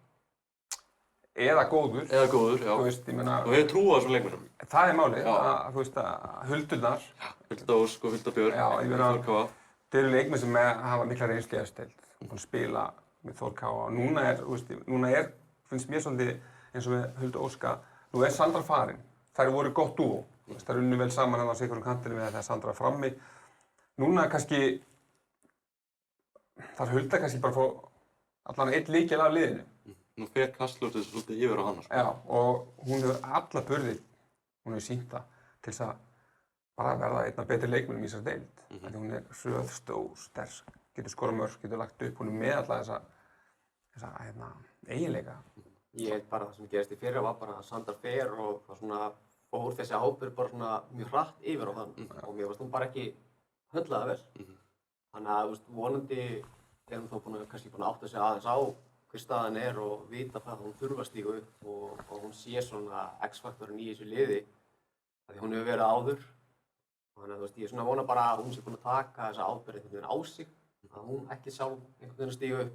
Eða góður. Eða góður, já. Þú veist, ég meina. Og hefur trú á þessum leikmennum. Það er málið, þú veist að Huldurnar. Hulda Ósk og Hulda Björg. Já, ég meina, Þór KA. þeir eru leikmenn sem hafa mikla reynslu í efstu deild. Hún búin að spila með Þór KA og núna finnst mér svolítið eins og með Huldu Óska, nú er Sandra farin. Þær voru gott dúo. Þær unnu vel saman á sikkurum kantinu með þegar Sandra var frammi. Núna kannski, þarf Hulda kannski bara að fá allan einn lykil af liðinu. Nú fer kastljósið svolítið yfir á hana, sko. Já, og hún hefur alla burði, hún hefur sýnt það, til þess að bara verða einn af betri leikmönnum í þessari deild. Því hún er hröð, stór, sterk, getur skorað mörk, getur lagt upp, hún er með alla þessa eiginleika. Ég held bara það sem gerist í fyrra var bara að Sandra fer og það svona fór þessi ábyrgð bara svona mjög hratt yfir á hann og mér fannst hún bara ekki höndla það vel. Þannig að, þú veist, vonandi er hún þó kannski búin að átta sig aðeins á hver staðan er og vita það að hún þurfa að stíga upp og hún sé svona X-faktorinn í þessu liði því hún hefur verið áður. Þannig að, þú veist, ég er svona að vona bara að hún sé búin að taka þessa ábyrgð einhvern veginn á sig, að hún ekki sjálf einhvern veginn að stíga upp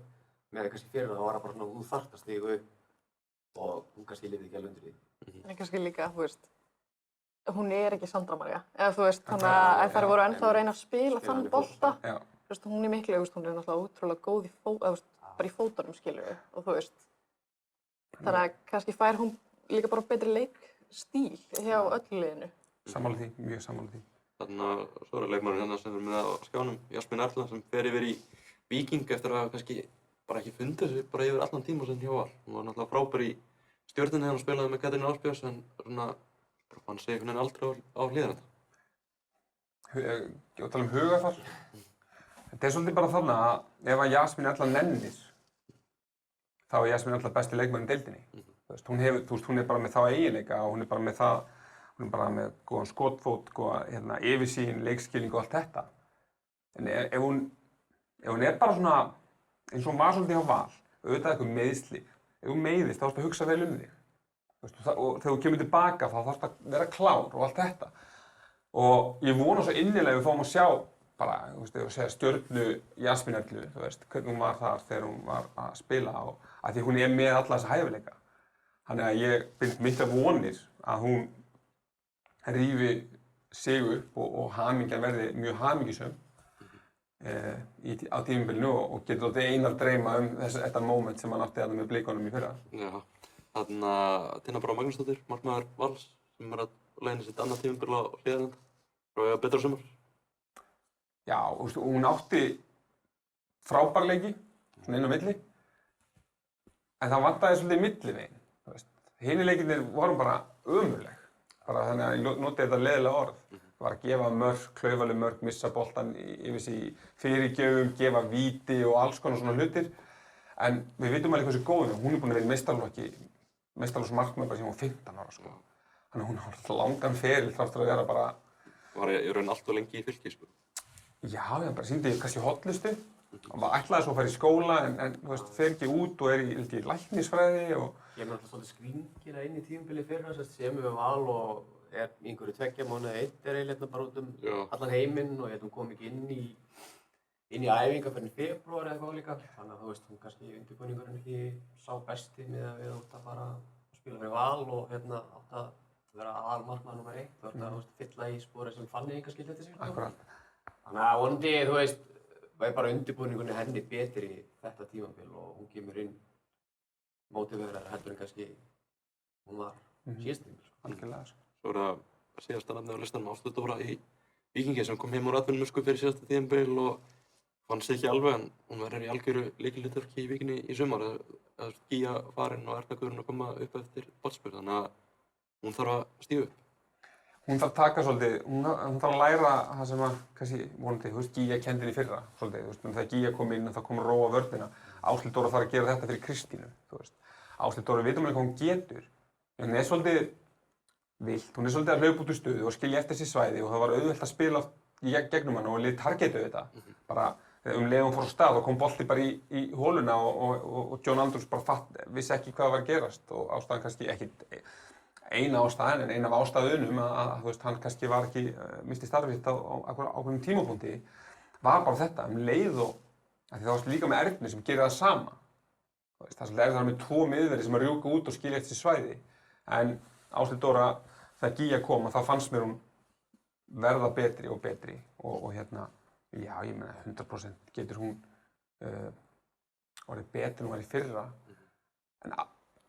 með kannski fyrir það var bara svona að hún þarft að stíga upp og hún kannski lifði ekki alveg undir því. En kannski líka, þú veist, hún er ekki Sandra María. Eða þú veist, þannig að þær voru ennþá að reyna að spila þann bolta. Já. Þú veist, hún er miklu, hún er náttúrulega ótrúlega góð í bara í fótunum, skilur við. Og þú veist, þannig að kannski fær hún líka bara betri leikstíl hjá öllu liðinu. Sammála því, mjög sammála því. Þannig að svo er leikmaðurinn hérna sem er með á skjánum, Jasmín Erla, sem fer yfir í Víking eftir að hafa kannski bara ekki fundið sig bara yfir allan tíma sem hjá Val. Hún var náttúrulega frábær í Stjörnunni þegar hún spilaði með Katrínu Ásbjörns en svona bara fann sig einhvern veginn aldrei á Hlíðarenda. Og tala hugarfar. Þetta svolítið bara þannig að ef að Jasmín Erla nennir, þá er Jasmín Erla besti leikmaðurinn í deildinni. Hún er bara með þá eiginleika og hún er bara með góðan skotfót, góða yfirsýn, leikskilning og allt þetta. En ef hún er bara svona, eins og hún var svolítið hjá Val, auðvitað eitthvað meiðsli. Ef hún meiðist, þá þarftu að hugsa vel þig. Og þegar þú kemur tilbaka, þá þarftu að vera klár og allt þetta. Og ég vona svo innilega við fáum að sjá bara, Stjörnu Jasmín Erlu, hvernig hún var þar þegar hún var að spila af því hún er með alla þessa hæfileika. Þannig að ég bind miklar vonir að hún rífi sig upp og hamingjan verði mjög hamingjusöm á tímabilinu og getur alltaf einar dreyma þetta moment sem hann átti þarna með Blikunum í fyrra. Já, þarna Tinna Brá Magnúsdóttir, markmaður Vals, sem er að leiðina sitt annað tímabil á Hlíðarenda, frá að betra sumar. Já, hún átti frábær leiki, svona inn á milli, en það vantaði svolítið milliveginn. Hinir leikirnir voru bara ömurleg. Bara þannig að ég noti þetta leiðilega orð. Það var að gefa mörk, klaufaleg mörk, missa boltan yfir sig í fyrirgjöfum, gefa víti og alls konar svona hlutir. En við vitum alveg hversu góð hún er. Hún er búin að vera í meistaraflokksmarkmaður bara síðan hún var 15 ára, sko. Þannig að hún har langan feril þrátt fyrir að vera bara... Var í raun allt og lengi í Fylki, sko. Já, ég bara sýndi kannski hollustu. Hann ætlaði svo að fara í skóla en þú veist, fer ekki út og er í læknisfræði og... Ég er náttúrulega svolítið skringina inn í tímabilið fyrra, sem við Val og er í einhverju 2 mánuði, 1 er eiginlega bara út allan heiminn og hún kom ekki inn í æfingar fyrir febrúar eða eitthvað líka. Þannig að þú veist, hún kannski í undirbúningurinn ekki sá besti með að við átt að fara að spila fyrir Val og átt að vera aðalmarkmaður nr. 1. Þú átt að fylla í sporið sem Fanny kannski skildi eftir sig. Akkurat. Þannig að vonandi, þú veist, var bara undirbúningunni henni betri í þetta tímabil og hún kemur inn mótiverar heldur en kannski hún var síðast tímabil. Algjörlega. Svo er það síðasta nafnið á listanum Ástu Dóra í Víkingi sem kom heim úr atvinnumennsku fyrir síðasta tímabil og fann sig ekki alveg en hún verður í algjöru lykilhlutverki í Víkinni í sumar. Gíja farin og Erna Guðrún að koma upp eftir bollspil þannig að hún þarf að stíga upp. Hún þarf að taka svolítið, hún þarf að læra það sem að, kannski, vonandi, Gíja kenndi henni í fyrra, svolítið, þegar Gíja kom inn og það kom að róa vörnina. Áslaug Dóra þarf að gera þetta fyrir Kristínu, Áslaug Dóra, við vitum alveg hvað hún getur. En hún er svolítið villt, hún er svolítið að hlaupa út úr stöðu og skilja eftir sér svæði og það var auðvelt að spila í gegnum hana og liðið targetuðu þetta. Bara leið hún fór á stað og kom bolti bara í hóluna og John Andrews bara vissi ekki hvað var að gerast og ástæðan kannski ekkit eina ástæðan en ein af ástæðunum að hann kannski var ekki misti starfið á ákveðnum tímapunkti var bara þetta leið og því það var líka með Erni sem gerir það sama. Það sem lærið það með 2 miðverði sem að rjúka út og skilja eftir svæði en Áslaug Dóra þegar Gíja kom þá fannst mér hún verða betri og betri og já ég meina 100% getur hún orðið betri en hún var í fyrra en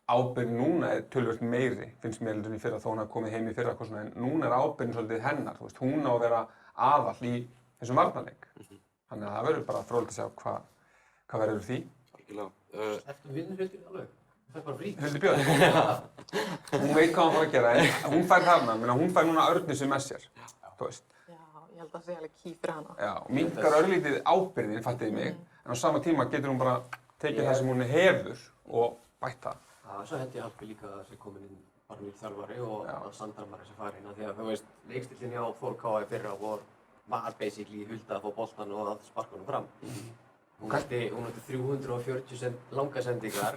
ábyrgðin núna er töluvert meiri, finnst mér heldur en í fyrra þó hún hafi komið heim í fyrra eitthvað svona en núna er ábyrgðin svolítið hennar, hún á að vera aðall í þessum varnarleik. Þannig að það verður bara fróðlegt að sjá hvað verður úr því. Algjörlega. Eftir vinnurhildin alveg, það er bara frí. Huldu Björn. Hún veit hvað hún fara að gera en hún fær þarna, hún fær núna Örnu með sér, þú veist. Já, ég held að það sé alveg key fyrir hana. Já, og minnkar örlítið ábyrgðin, fattiði mig, en á sama tíma getur hún bara tekið það sem hún hefur og bætt það. Já, svo held ég Alpi líka að það sé komin inn bara nýr þjálfari og að Sandra María sé farin því að þú veist, leikstíllinn hjá Þór K. í fyrra var basically Hulda að fá boltan og að sparka honum fram. Hún átti 340 langa sendingar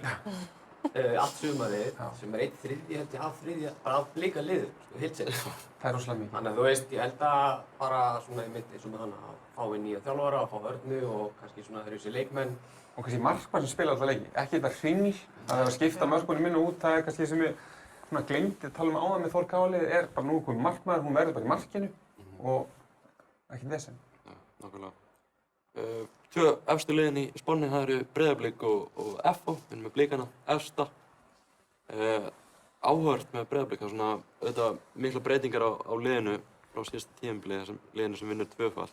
allt sumarið sem er 1/3 af blika liður, heilt sér. Það er rosalega mikið. Þannig að þú veist, ég held að bara svona í mitt eins og með hana að fá inn nýja þjálfara, að fá Örnu og kannski svona þeir eru sér leikmenn. Og kannski markmann sem spila alltaf leiki, ekki þetta hringl, það er að skipta mörkunum inn og út, það er kannski sem svona gleymdi að tala áðan með Þór Káli er bara nú komið markmaður, hún verður bara í markinu og ekkert vesen. Já, nákvæmlega. Tvö efstu liðin í Spánni, það eru Breiðablik og FH, við erum með Blikana efsta. Áhugavert með Breiðablik, það er svona auðvitað mikla breytingar á liðinu frá síðasta tímabili, þessum liðinu sem vinnur tvöfall.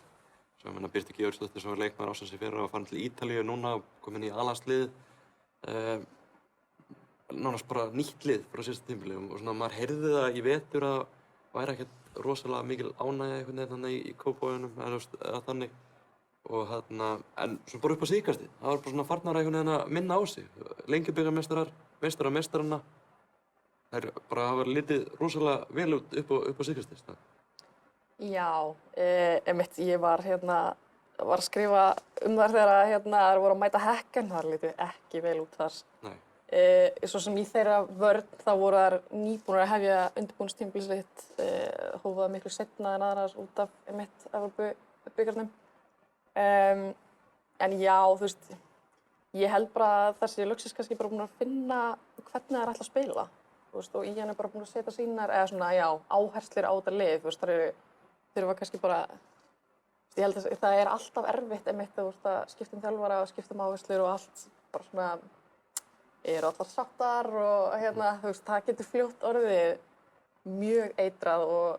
Svo Birta Georgsdóttir sem var leikmaður ársins í fyrra og farin til Ítalíu núna og kom inn í A-landslið. Nánast bara nýtt lið frá síðasta tímabili og svona maður heyrði það í vetur að væri ekkert rosalega mikil ánægja einhvern veginn þannig í Kópavoginum eða þannig. Og en svo bara upp á síðkastið, það var bara svona farnar einhvern veginn að minna á sig. Lengjubikarmeistarar, meistarar meistarana, þær bara hafa litið rosalega vel út upp á síðkastið. Já, einmitt, ég var að skrifa þær þegar þær voru að mæta Hekken, þar litið ekki vel út þar. Nei. Svo sem í þeirra vörn, þá voru þær nýbúnar að hefja undirbúningstímabilið sitt, hófu það miklu seinna en aðrar út af einmitt Evrópubikarnum. En já, þú veist, ég held bara að þessi loksins kannski bara búin að finna hvernig þær ætla að spila. Þú veist, og Ían er bara búin að setja sínar, eða svona, já, áherslur á þetta lið. Þú veist, þær eru kannski bara, ég held að það er alltaf erfitt einmitt að þú veist að skipta þjálfara og skipta áherslur og allt bara svona, eru allar sáttar og þú veist, það getur fljótt orðið mjög eitrað og,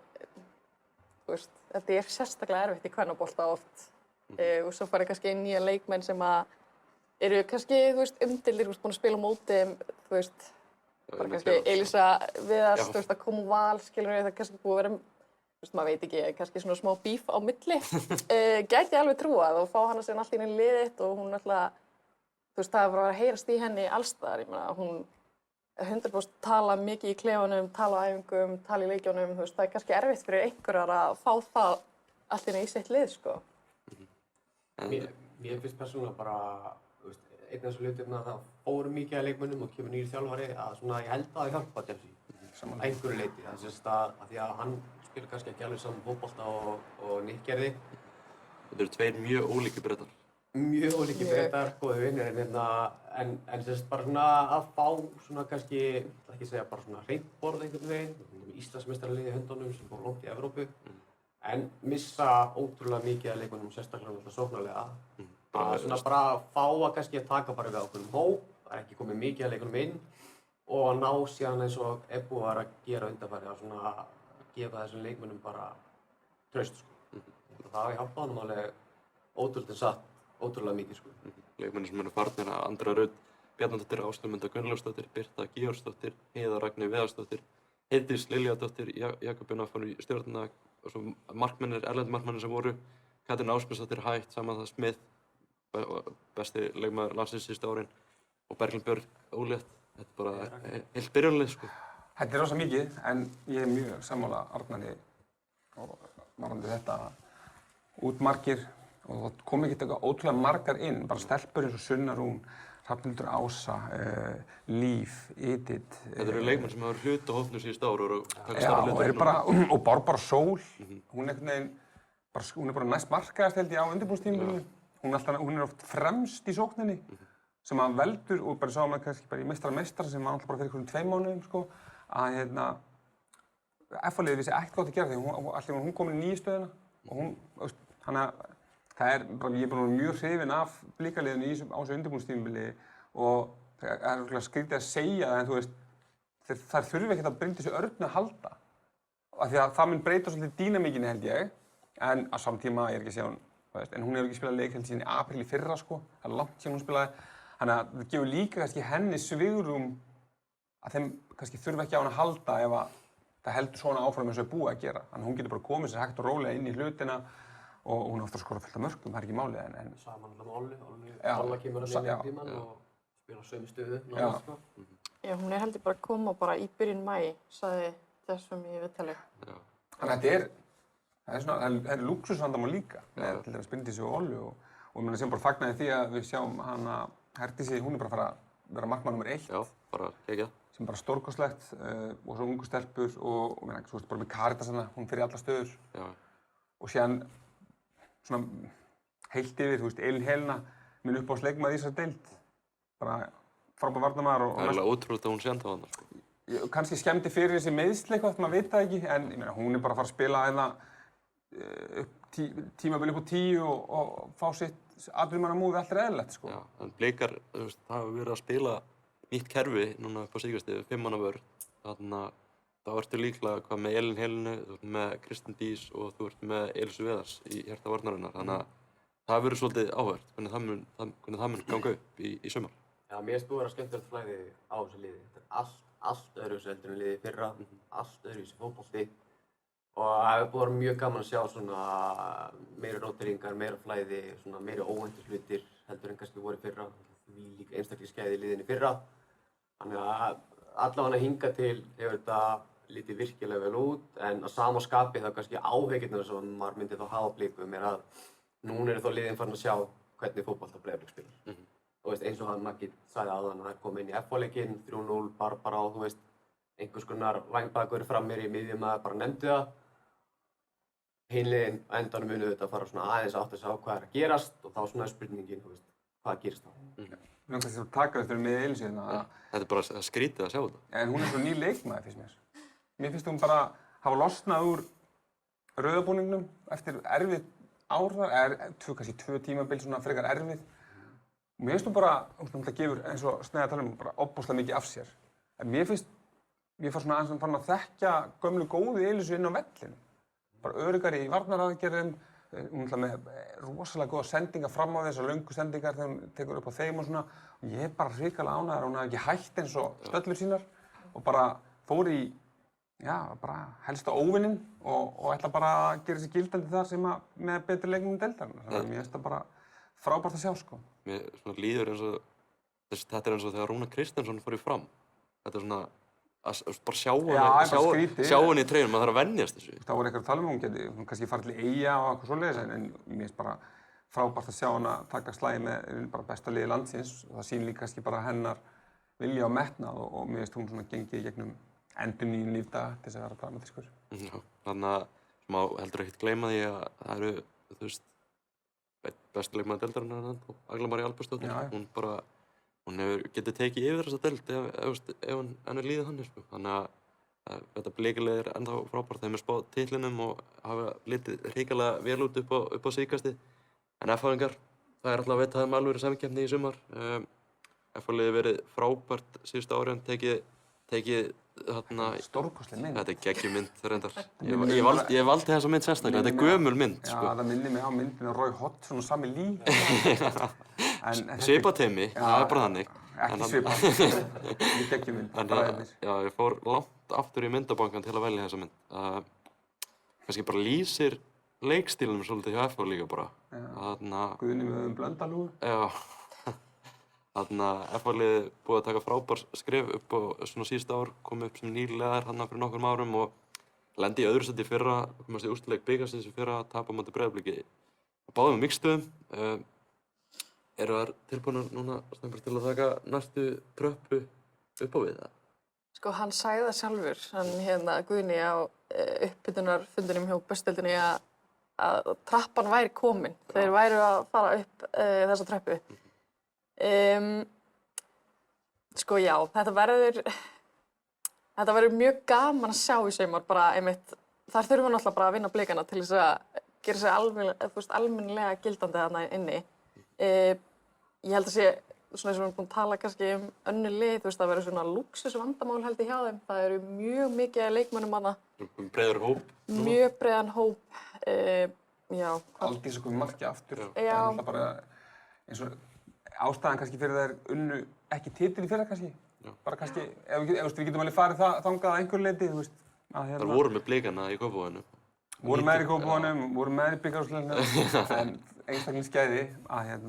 þú veist, þetta er sérstaklega erfitt í kvennabolta oft. Og svo farið kannski inn nýja leikmenn sem eru kannski, þú veist, umdeildir, þú veist, búin að spila á móti, þú veist, bara kannski Elísa Viðars, þú veist, að koma úr Val, skilur við, það kannski búið að vera, þú veist, maður veit ekki, kannski svona smá bíf á milli. Gæti ég alveg trúað og fá hana síðan allt í henni liðitt og hún alltaf, þú veist, það er bara að heyrast í henni alls staðar, ég meina, hún 100% tala mikið í klefanum, tala á æfingum, tala í leikjunum, þú veist, það er kannski erfitt fyrir einhverjar að fá það allt í henni í sitt lið, sko. Mér finnst persónulega bara, þú veist, einn af þessu hlutum að það fóru mikið af leikmönnum og kemur nýr þjálfari að svona, ég held að það hjálpa Chelsea að einhverju leyti. Það sést að því að hann spila kannski ekki alveg saman fótbolta og Nick gerði. Þetta eru tveir mjög ólíkir Bretar. Mjög ólíkir Bretar, góði vinir, en sést bara svona að fá svona kannski, ég ætla ekki að segja bara svona hreint borð einhvern veginn. Íslandsmeistaralið í höndunum sem fór langt í Evrópu. En missa ótrúlega mikið af leikmönnum, sérstaklega náttúrulega sóknarlega. Að svona bara fá að kannski að taka bara við ákveðnum hóp, það er ekki komið mikið af leikmönnum inn og að ná síðan eins og Ebbu var að gera undanfæri að svona gefa þessum leikmönnum bara traust, sko. Það hjálpaði honum alveg ótrúlega satt, ótrúlega mikið, sko. Leikmennir sem eru farnir að Andra Rut, Bjarnadóttir, Áslaug Munda Gunnlaugsdóttir, Birta Georgsdóttir, Heiða Ragney Viðarsdóttir, Heiðdís Liljadóttir, Jakobína fann í stjórnina og svo erlendu markmennir sem voru, Katrín Ásbjörnsdóttir hætt, Samantha Smith, besti leikmaður landsins síðustu árin og Berglind Björg ólétt. Þetta er bara heilt byrjunarlið, sko. Þetta er rosa mikið, en ég er mjög sammála Arnari og varðandi þetta út margir og það kom ekkert eitthvað ótrúlega margar inn, bara stelpur eins og Sunna Rún, Hrafnhildur Ása, Líf, Edith. Þetta eru leikmenn sem hafa hlut á hópnum síðustu ár og eru að taka starra hluti. Og Barbara Sól, hún er bara næst markaðast held ég á undirbúningstímabilinu. Hún er oft fremst í sókninni sem að veldur, og bara sáum við kannski bara í meistara sem var alltaf bara fyrir einhverjum 2 mánuðum, sko, að F-liðið vissi ekkert hvað að gera þegar hún kom inn í nýju stöðuna og hún, þannig að það er bara, ég er bara mjög hrifinn af Blikaliðinu á þessu undirbúningstímabili og það er örugglega skrítið að segja það, en þú veist, þær þurfi ekkert að Bryndísi Örnu að halda. Af því að það mun breyta svolítið dýnamíkinni, held ég, en á samtíma ég er ekki að segja hún, en hún hefur ekki spilað leik held síðan í apríl í fyrra, sko, það er langt síðan hún spilaði, þannig að það gefur líka kannski henni svigrúm að þeim kannski þurfi ekki á hana að halda ef að það heldur svona áfram eins og er búið að gera. Þannig að hún getur bara komið sér hægt og rólega inn í hlutina og hún er ofta að skora fullt af mörkum, það er ekki málið, en... Saman alltaf með Olla kemur að vinna í tíman og spila á sömu stöðu, náttúrulega, sko. Já, hún er heldur bara að koma bara í byrjun maí, sagði þessum í viðtali. Þannig að það er lúxusvandamál líka, með til dæmis Bryndísi og Ollu og mér sem bara fagnaði því að við sjáum hana Herdísi, hún er bara að fara að vera markmann nr. 1. Já, bara geggjað. Sem bara stórkostlegt og svo ungu stelpur og mér svo bara með Karitas hana, hún fer í alla stöður. Já. Og síðan svona heilt yfir, þú veist, Elín Helena, minn uppáhaldsleikmaður í þessari deild. Bara frábær varnarmaður og... Það er alveg ótrúlegt að hún sé ennþá þarna, sko. kannski skemmdi fyrir þessi meiðsli eitthvað, maður veit það ekki, en ég meina, hún bara að fara að spila hérna tímabil upp á 10 og fá sitt atvinnumannamóð allt eðlilegt, sko. Já, en Blikar, þú veist, það hafa verið að spila nýtt kerfi núna upp á síðkastið, 5 manna vörn, þannig að þá ertu líklega hvað með Elín Helenu, þú ert með Kristin Dís og þú ert með Elísu Veðars í hjarta varnarinnar, þannig að það verður svolítið áhugavert hvernig það mun ganga upp í sumar. Já, mér finnst búið að vera skemmtilegt flæði á þessu liði. Þetta er allt öðruvísi heldur en liðið í fyrra, allt öðruvísi fótbolti. Og það hefur búið að vera mjög gaman að sjá svona meiri róteringar, meira flæði, svona meiri óvæntir hlutir heldur en kannski voru í fyrra. Því líka einstaklega skæði í liðinu í fyrra. Þannig að allavega hingað til hefur þetta litið virkilega vel út, en að sama skapi þá kannski áhyggjurnar sem maður myndi þá hafa á Blikum er að núna eru þá liðin farin að sjá hvernig fótbolta Breiðablik spilar. Þú veist, eins og hann Maggi sagði áðan að það kom inn í FH-leikinn, 3-0, Barbara og þú veist, einhvers konar vængbakur frammir í miðjum að bara nefndu það. Hin liðin á endanum munu þetta fara svona aðeins átt að sjá hvað er að gerast og þá svona er spurningin, þú veist, hvað gerist þá. Mér finnst þetta að taka þetta með Elísu hérna. Þetta er bara skrítið að sjá þetta. En hún er svo ný leikmaður, finnst mér. Mér finnst hún bara hafa losnað úr rauðabúningnum eftir erfið ár þar, kannski 2 tímabil svona frekar erfið. Mér finnst hún bara, hún gefur eins og Snæði að tala um, bara ofboðslega mikið af sér. En mér finnst, ég fór svona aðeins farin að þekkja gömlu góðu Elísu inn á vellinu. Bara öruggari í varnaraðgerðum, hún er með rosalega góða sendingar fram á þessar löngu sendingar þegar hún tekur upp á þeim og svona. Og ég er bara hrikalega ánægður að hún hafi ekki hætt eins og stöllur sínar og bara fór í, já, bara helst á óvininn og ætla bara að gera sér gildandi þar sem að með betri leikmönnum deildarinnar. Þannig að mér finnst það bara frábært að sjá, sko. Mér svona líður eins og, þetta er eins og þegar Rúnar Kristinsson fór í Fram. Þetta er svona, að bara sjá henni í treyjunum, maður þarf að venjast þessu. Það voru eitthvað að tala um, hún geti kannski farið til Eyja og eitthvað svoleiðis, en mér finnst bara frábært að sjá hana taka slagi með bara besta liði landsins. Það sýnir líka kannski bara hennar vilja og metnað og mér finnst hún svona gengið í gegnum endurnýjun lífdaga til þess að vera dramatískur. Já, þannig að má heldur ekkert gleyma því að það eru, þú veist, bestu leikmaður deildarinnar og Agla María Albertsdóttir. Hún getur tekið yfir þessa deild ef henni líður þannig, sko. Þannig að þetta Blikalið er ennþá frábært. Þeim er spáð titlinum og hafa litið hrikalega vel út upp á síðkastið. En FH-ingar, það er alltaf að vita þeim alvöru samkeppni í sumar. FH-liðið verið frábært síðustu árin, tekið þarna... Stórkostleg mynd. Þetta er geggjumynd reyndar. Ég valdi þessa mynd sérstaklega, þetta er gömul mynd, sko. Já, það minnir mig á myndina Roy Hodgson og Sami Lee. Svipateimi, það er bara þannig. Ekki svipað. Þetta er geggjumynd, bara einnig. Já, ég fór langt aftur í myndabankan til að velja þessa mynd. Kannski bara lýsir leikstílunum svolítið hjá FH líka bara. Guðni með Blöndalúgu. Já. Þannig að FH-liðið búið að taka frábær skref upp á svona síðustu ár, kom upp sem nýliðar hérna fyrir nokkrum árum og lendi í öðru sæti í fyrra, komast í úrslitaleik bikarsins í fyrra, tapa á móti Breiðabliki á báðum miksstöðum. Eru þær tilbúnar núna snögglega til að taka næstu tröppu upp á við það? Sko, hann sagði það sjálfur, hann Guðni á uppbytunarfundinum hjá Besta-deildinni að trappan væri komin. Þeir væru að fara upp þessa tröppu. Sko já, þetta verður mjög gaman að sjá í sumar bara einmitt. Þar þurfum við náttúrulega bara að vinna Blikana til þess að gera sig almennilega gildandi þarna inni. Ég held að sé, svona eins og við erum búin að tala kannski önnur lið, þú veist, það verður svona lúxusvandamál held ég hjá þeim. Það eru mjög mikið af leikmönnum þarna. Breiður hóp. Mjög breiðan hóp. Já. Aldís okkur marki aftur. Já. Það er alltaf bara eins og ástæðan kannski fyrir þær unnu ekki titil í fyrra kannski. Já. Bara kannski, ef við getum alveg farið þangað að einhverju leyti, þú veist. Þær voru með Blikana í Kópavoginum. Voru með í Kópavoginum, voru með í bikarúrslitinu, en einstaklingsgæði að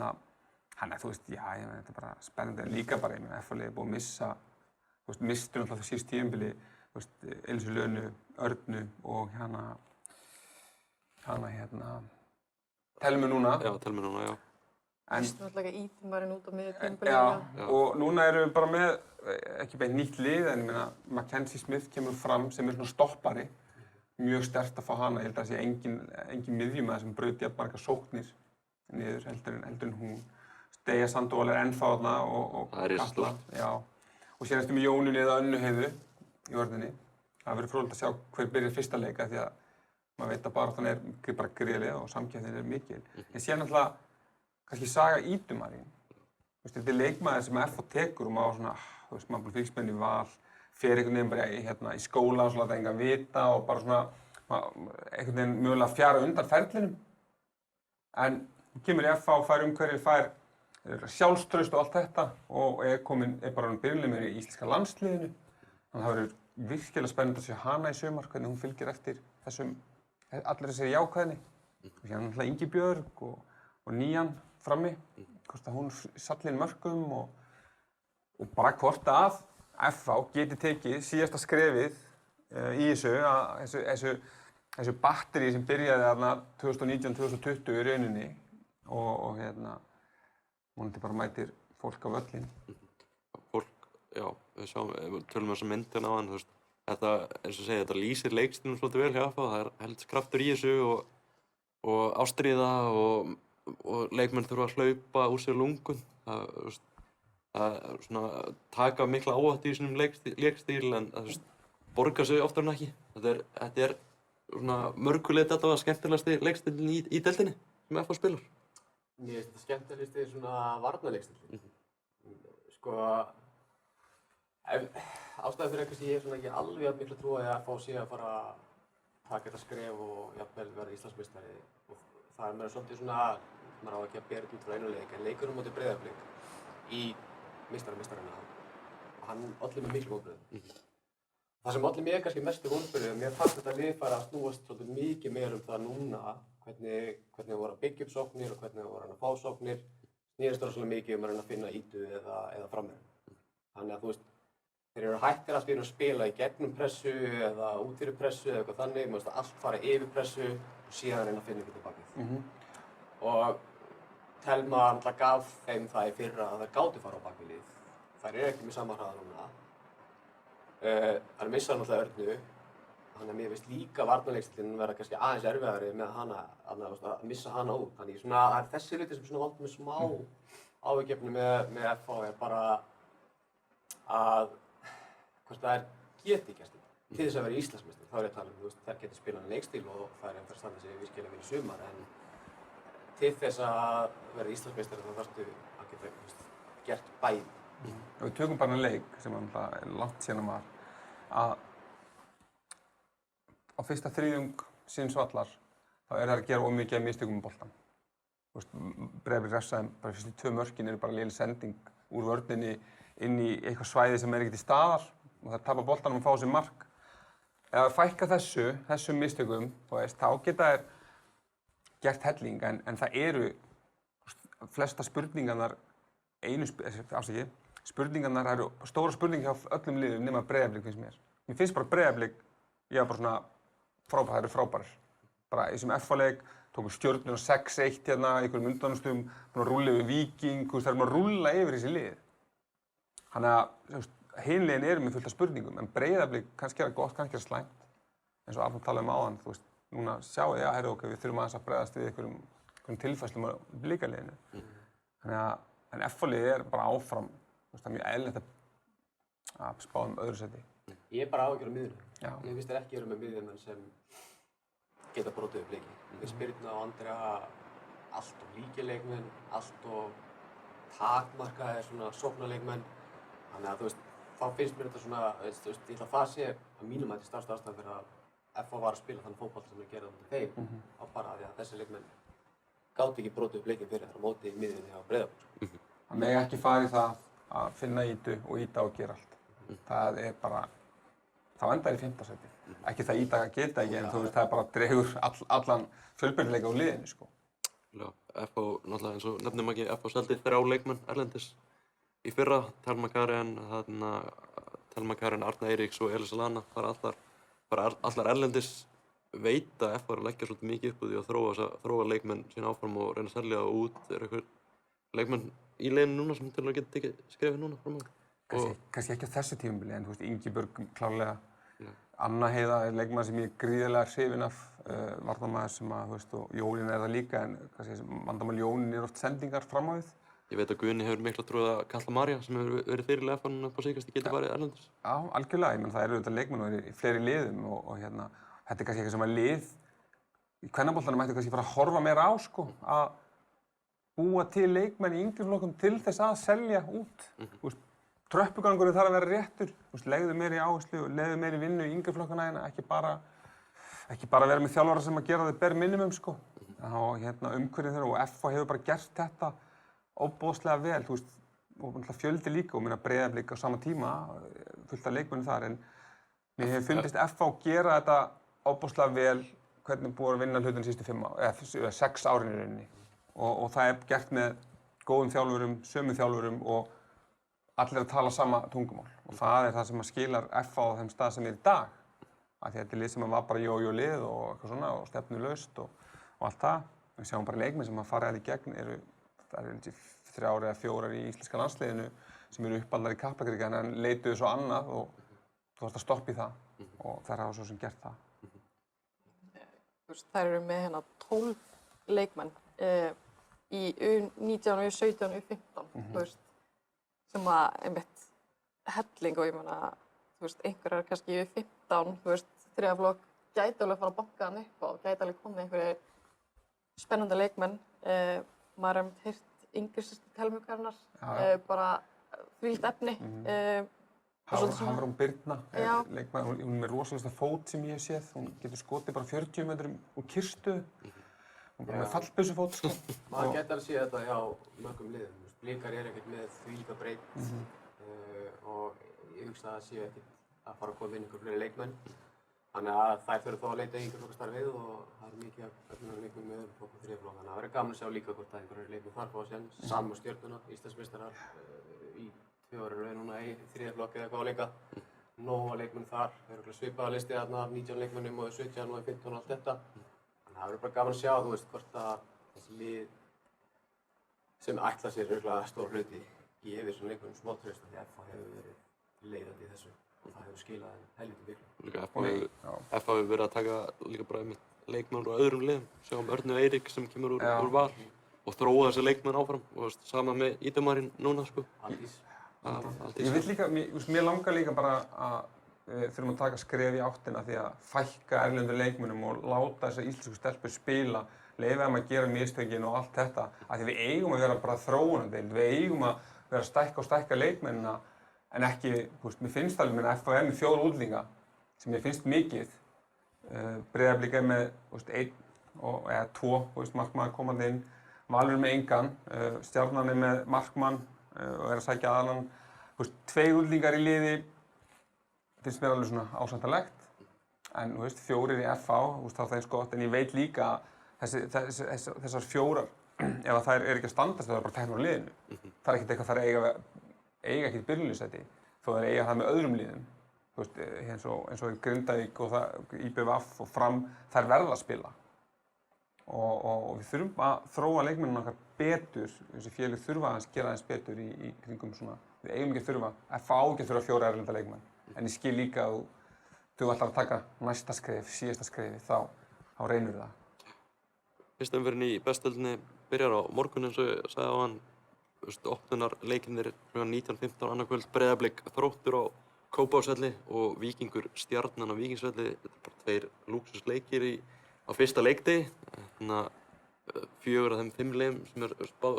þannig að þú veist, já, ég meina, þetta er bara spennandi, en líka bara, ég meina, FH-liðið er búið að missa, þú veist, mistur náttúrulega það síðust tímabili, þú veist, Elísu Lönu, Örnu og Telmu núna. Já, Telmu núna, já. Mistur náttúrulega Íþmarinn út á miðju tímabili. Já, og núna erum við bara með, ekki beint nýtt lið, en ég meina, Mackenzie Smith kemur fram sem er svona stoppari. Mjög sterkt að fá hana, ég held að það sé engin miðjumaður sem braut jafn margar sóknir niður heldur en hún. Deyja Sandóval er ennþá þarna og það er Katla. Já. Og síðan ertu með Jónínu eða Önnu Heiðu í vörninni. Það verður fróðilegt að sjá hver byrjar fyrsta leika því að maður veit að baráttan bara gríðarleg og samkeppnin mikil. En síðan náttúrulega kannski saga Ídu-Marín. Þetta er leikmaður sem FH tekur og maður svona, maður búið fylgst með henni í Val, fer einhvern veginn bara í skóla og svona láta engan vita og bara svona einhvern veginn mögulega fjara undan ferlinum. En kemur í FH, fær umhverfið, fær sjálfstraust og allt þetta og er bara byrjulegur í íslenska landsliðinu. Þannig að það verður virkilega spennandi að sjá hana í sumar, hvernig hún fylgir eftir allir þessari jákvæðni. Hérna náttúrulega Ingi Björg og Nían frammi, hvort að hún salli inn mörkum og bara hvort að FH geti tekið síðasta skrefið í þessu batterí sem byrjaði þarna 2019-2020 í rauninni og vonandi bara mætir fólk á völlinn. Fólk, já, við tölum þessa mynd hérna á hann, þetta, eins og segja, þetta lýsir leikstílnum svolítið vel hjá FH, það helst kraftur í þessu og ástríða og leikmenn þurfa að hlaupa úr sér lungun, það svona taka mikla áhættu í þessum leikstíl en það borgar sig oftar en ekki. Þetta er svona mörguleyti þetta var skemmtilegasti leikstílinn í deildinni sem FH spilar. Mér finnst þetta skemmtilegasti svona varnarleikstíll. Sko, ástæðan fyrir eitthvað sem ég hef svona ekki alveg mikla trú að FH sé að fara að taka þetta skref og jafnvel vera Íslandsmeistari. Og það er meira svolítið svona, maður á ekki að bera þetta út frá einu leik, en leikurinn á móti Breiðablik í meistarana og hann olli mér miklu vonbrigðum. Það sem olli mér kannski mestu vonbrigðum, mér fannst þetta lið fara að snúast svolítið mikið meira það núna, hvernig voru að byggja upp sóknir og hvernig voru að fá sóknir, snýrist það svolítið mikið að reyna að finna Ídu eða framherja. Þannig að þeir eru hættir allt í raun að spila í gegnum pressu eða út fyrir pressu eða eitthvað þannig, maður veist að allt fara yfir pressu og síðan reyna að finna ykkur til bakvið. Og Telma alltaf gaf þeim það í fyrra að þær gátu fara á bakvið lið. Þær eru ekki með sama hraða núna. Þær missa náttúrulega Örnu, þannig að mér finnst líka varnarleikstíllinn vera kannski aðeins erfiðari með hana, að missa hana út. Þannig svona, það er þessi hluti sem svona valda með smá áhyggjuefni með FH er bara að hvort það geti gert þetta. Til þess að vera Íslandsmeistari, þá er ég að tala um, þær geta spilað leikstíl og þær eftir að standa sig virkilega vel í sumar, en til þess að vera Íslandsmeistari þá þarftu að geta gert bæði. Við tökum bara einn leik sem er langt síðan var að á fyrsta þriðjung síns vallar þá er það að gera ómikið af mistökum með boltann. Breiðablik refsaði bara fyrstu 2 mörkin eru bara léleg sending úr vörninni inn í eitthvað svæði sem ekkert í staðar og það tapar boltanum og fá sér mark. Ef fækka þessum mistökum, þá geta þær gert helling en það eru flesta spurningarnar spurningarnar eru stóra spurningar hjá öllum liðum nema Breiðablik finnst mér. Mér finnst bara Breiðablik, ég var bara svona frábær, það eru frábærir. Bara í þessum FH-leik tóku Stjörnuna 6-1 hérna í einhverjum undanúrslitum, búin að rúlla yfir Víking, það er búin að rúlla yfir þessi lið. Þannig að hin liðin eru með fullt af spurningum, en Breiðablik kannski er það gott, kannski er það slæmt. Eins og Arnór talaði áðan, núna sjáu þið að við þurfum aðeins að bregðast við einhverjum tilfærslum á Blikaliðinu. En FH-liðið er bara áfram, það er mjög eðlilegt að spá öðru sæti. Ég er bara áhyggjur af miðjunum. Já. Mér finnst þeir ekki vera með miðjumenn sem geta brotið upp leiki. Mér finnst Birna og Andrea allt of líkir leikmenn, allt of takmarkaðir svona sóknarleikmenn. Þannig að þá finnst mér þetta svona, ég ætla að það sé að mínum að þetta stærsta ástæðan fyrir að FH var að spila þannig fótbolta sem þeir gera á þeim á bara því að þessi leikmenn gátu ekki brotið upp leikinn fyrir þar á móti í miðjunni á Breiðablik. Það megi ekki fara í það að finna Ídu og Ída og gera allt. Það er bara, þá endar í 5. sæti. Ekki það Ída geta ekki, en það er bara dregur allan fjölbreytileika úr liðinu, sko. Já, FH, náttúrulega eins og nefnum ekki, FH seldi 3 leikmenn erlendis í fyrra, Telma Karen, Arna Eiríks og Elisa Lana, allar erlendis veit að FH er að leggja svolítið mikið upp úr því að þróa leikmenn sína áfram og reyna að selja það út. Er einhver leikmenn í liðinu núna sem til að geta tekið skrefið núna fram á? Kannski ekki á þessu tímabili, en Ingi Björg klárlega. Anna Heiða er leikmaður sem ég er gríðarlega hrifinn af, varnarmaður sem og Jólín er það líka, en vandamál Jólín er oft sendingar fram á við. Ég veit að Guðni hefur mikla trúið að Katla María sem hefur verið fyrirliði FH núna upp á síðkast geti farið erlendis. Já, algjörlega. Ég menn það eru auðvitað leikmenn og í fleiri liðum og hérna, þetta kannski eitthvað sem að lið í kvennaboltanum mætti kannski fara að horfa meira á sko, að búa til leikmenn í yngri flokkum til þess að selja út. Tröppugangurinn þarf að vera réttur, legðu meiri áherslu og legðu meiri vinnu í yngri flokkana en ekki bara vera með þjálfara sem að gera þau bare minimum sko. Og hérna umhverfið þeirra og FH hefur bara gert þetta óboðslega vel, og fjöldi líka og Breiðablik á sama tíma, fullt af leikmennum þar, en mér hefur fundist FH gera þetta óboðslega vel hvernig búið að vinna hlutin síðustu 5 ár, eða 6 árin í rauninni. Og það er gert með góðum þjálfurum, sömu þjálfurum og allir að tala sama tungumál. Og það er það sem skilar FH á þeim stað sem er í dag. Af því að þetta er lið sem var bara jójó-lið og eitthvað svona og stefnulaust og allt það. Við sjáum bara leikmenn sem að fara í gegn það eru 3 eða 4 í íslenska landsliðinu sem eru uppaldar í Kaplakrika en leituðu svo annað og þú þarfst að stoppa í það og þær hafa svo sem gert það. Þær eru með hérna 12 leikmenn í U19, U17, U15, sem að einmitt helling og ég meina, einhverjar kannski í U15, þriðja flokk gæti alveg að fara að banka hann upp og gæti alveg komið einhverjir spennandi leikmenn. Maður hefði heyrt yngri systur Telmukarinnar, bara þvílíkt efni. Hafrún Birna er leikmaður, hún er með rosalegasta fót sem ég hef séð. Hún getur skotið bara 40 metrum úr kyrstu. Hún er bara með fallbyssufót sko. Maður getur að sé þetta hjá mörgum liðum. Blikar eru ekkert með þvílíka breidd og ég hugsa að það séu ekkert að fara að koma inn einhver fleiri leikmenn. Þannig að þær þurfa þá að leita í yngri flokkastarfið og það er mikið af öflunarleikmum með öðrum flokkum og þriðja flokk. Þannig að það verður gaman að sjá líka hvort að einhverjir leikmenn þar fá að sjá sama Stjörnuna, Íslandsmeistarar í 2 ára rauð núna í þriðja flokk eða eitthvað leika. Nóg leikmenn þar, það eru svipaða listi þarna af 19 leikmennum og 17 og 15 og allt þetta. Þannig að það verður bara gaman að sjá, hvort að þessi lið sem ætla sér örugglega stór hluti gefir svona leikmennum smá traust af því að FH hefur verið leiðandi í þessu. Og það hefur skilað helviti miklu. Líka FH hefur verið að taka líka bara einmitt leikmenn úr öðrum liðum. Sjáum Örnu Eirík sem kemur úr Val og þróa þessi leikmenn áfram. Og sama með Ídamarinn núna sko. Aldís. Ég vil líka, mér langar líka bara að við þurfum að taka skref í áttina því að fækka erlendu leikmennum og láta þessar íslensku stelpur spila, leyfa þeim að gera mistökin og allt þetta. Af því við eigum að vera bara þróunardeild, við eigum að vera að stækka leikmennina en ekki, mér finnst alveg að FH er með 4 útlendinga sem mér finnst mikið. Breiðablik er með 1 eða 2 markmann komandi inn, Valur með engan, Stjarnan er með markmann og er að sækja aðalann. 2 útlendingar í liði finnst mér alveg svona ásættanlegt. En 4 í FH, þá er það eins gott, en ég veit líka að þessar 4, ef þær eru ekki að standast, það er bara teknur á liðinu. Það er ekkert eitthvað þær eiga ekkert byrjunarliðssæti, þó þær eiga það með öðrum liðum. Eins og Grindavík og IBVF og Fram, þær verða að spila. Og við þurfum að þróa leikmennina okkar betur, þessi félög þurfa að gera aðeins betur í kringum svona. Við eigum ekki að þurfa, FH á ekki að þurfa 4 erlenda leikmenn. En ég skil líka að þú ætlar að taka næsta skref, síðasta skrefi, þá reynur það. Fyrsta umferðin í Bestdeildinni byrjar á morgun eins og ég sagði á hann. Opnunarleikirnir kl. 19:15 annað kvöld, Breiðablik Þróttur á Kópavogsvelli og Víkingur Stjarnan á Víkingsvelli. Þetta er bara 2 lúxusleikir á fyrsta leikdegi. 4 af þeim 5 liðum sem spáð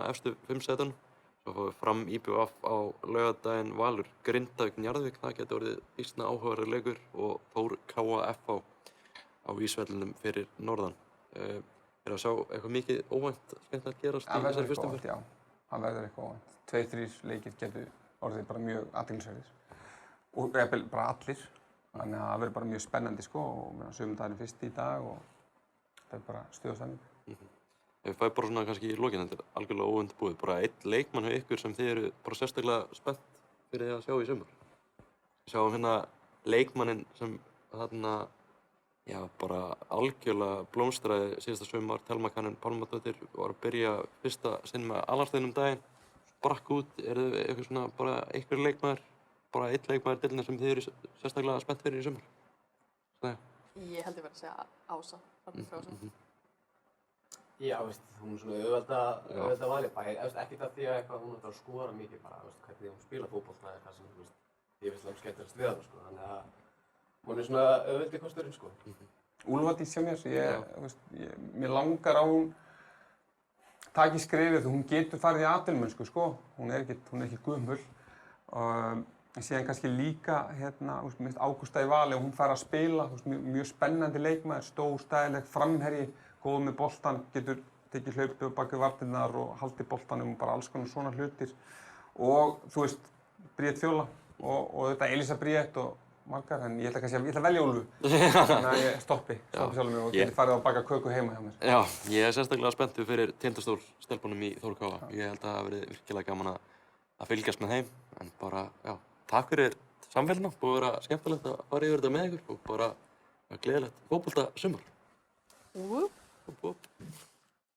efstu 5 sætunum. Svo fáum við Fram IBVF á laugardaginn, Valur Grindavík Njarðvík. Það getur orðið býsna áhugaverður leikur og Þór KFH á Ísvellinum fyrir norðan. Er að sjá eitthvað mikið óvænt skemmtilegt gerast í þessari fyrstu umferð? Það verður eitthvað óvænt. 2-3 leikir getur orðið bara mjög athyglisverðir. Og bara allir. Þannig að það verður bara mjög spennandi sko og sumardagurinn fyrst í dag og það er bara stuð og stemning. Ef við fæum bara svona kannski í lokin, þetta er algjörlega óundirbúið. Bara 1 leikmann hjá ykkur sem þið eru bara sérstaklega spennt fyrir því að sjá í sumar. Við sjáum hérna leikmanninn sem bara algjörlega blómstraði síðasta sumar. Telma Karen Pálmadóttir var að byrja fyrsta sinn með Alandsliðinu daginn. Sprakk út, er þið eitthvað svona bara einhver leikmaður, bara 1 leikmaður deildina sem þið eru sérstaklega spennt fyrir í sumar? Ég held ég verið að segja Ása, Frásson. Já, veist, hún er svona auðvelda valið, ekkert af því að eitthvað hún ætlar að skora mikið bara, veist, hvernig hún spila fótbolta er það sem, veist, ég finnst langt skemmtilegast við hana, sko, þannig að hún er svona auðveldi kosturinn, sko. Úlfardís hjá mér, mér langar að hún taki skrefið, hún getur farið í atvinnumennsku, sko, hún er ekki gömul. En síðan kannski líka, minnst Ágústa í Vali og hún fær að spila, mjög spennandi leikmaður, stór, stæðileg, framherji, góð með boltan, getur tekið hlaupið bak við varnirnar og haldið boltanum og bara alls konar svona hlutir. Og þú veist, Bríett Fjóla og þetta Elísa Bríett og margar, en ég ætla að velja Úlfu. Þannig að ég stoppi sjálfur mig og geti farið að baka köku heima hjá mér. Já, ég er sérstaklega spenntur fyrir Tindastól-stelpunum í Þór Káa. Ég held að það hafi verið virkilega gaman að fylgjast með þeim, en bara, já, takk fyrir samfélgina, búið að vera skemmtilegt að fara yfir þetta með ykkur og bara gleðilegt fótboltasumar.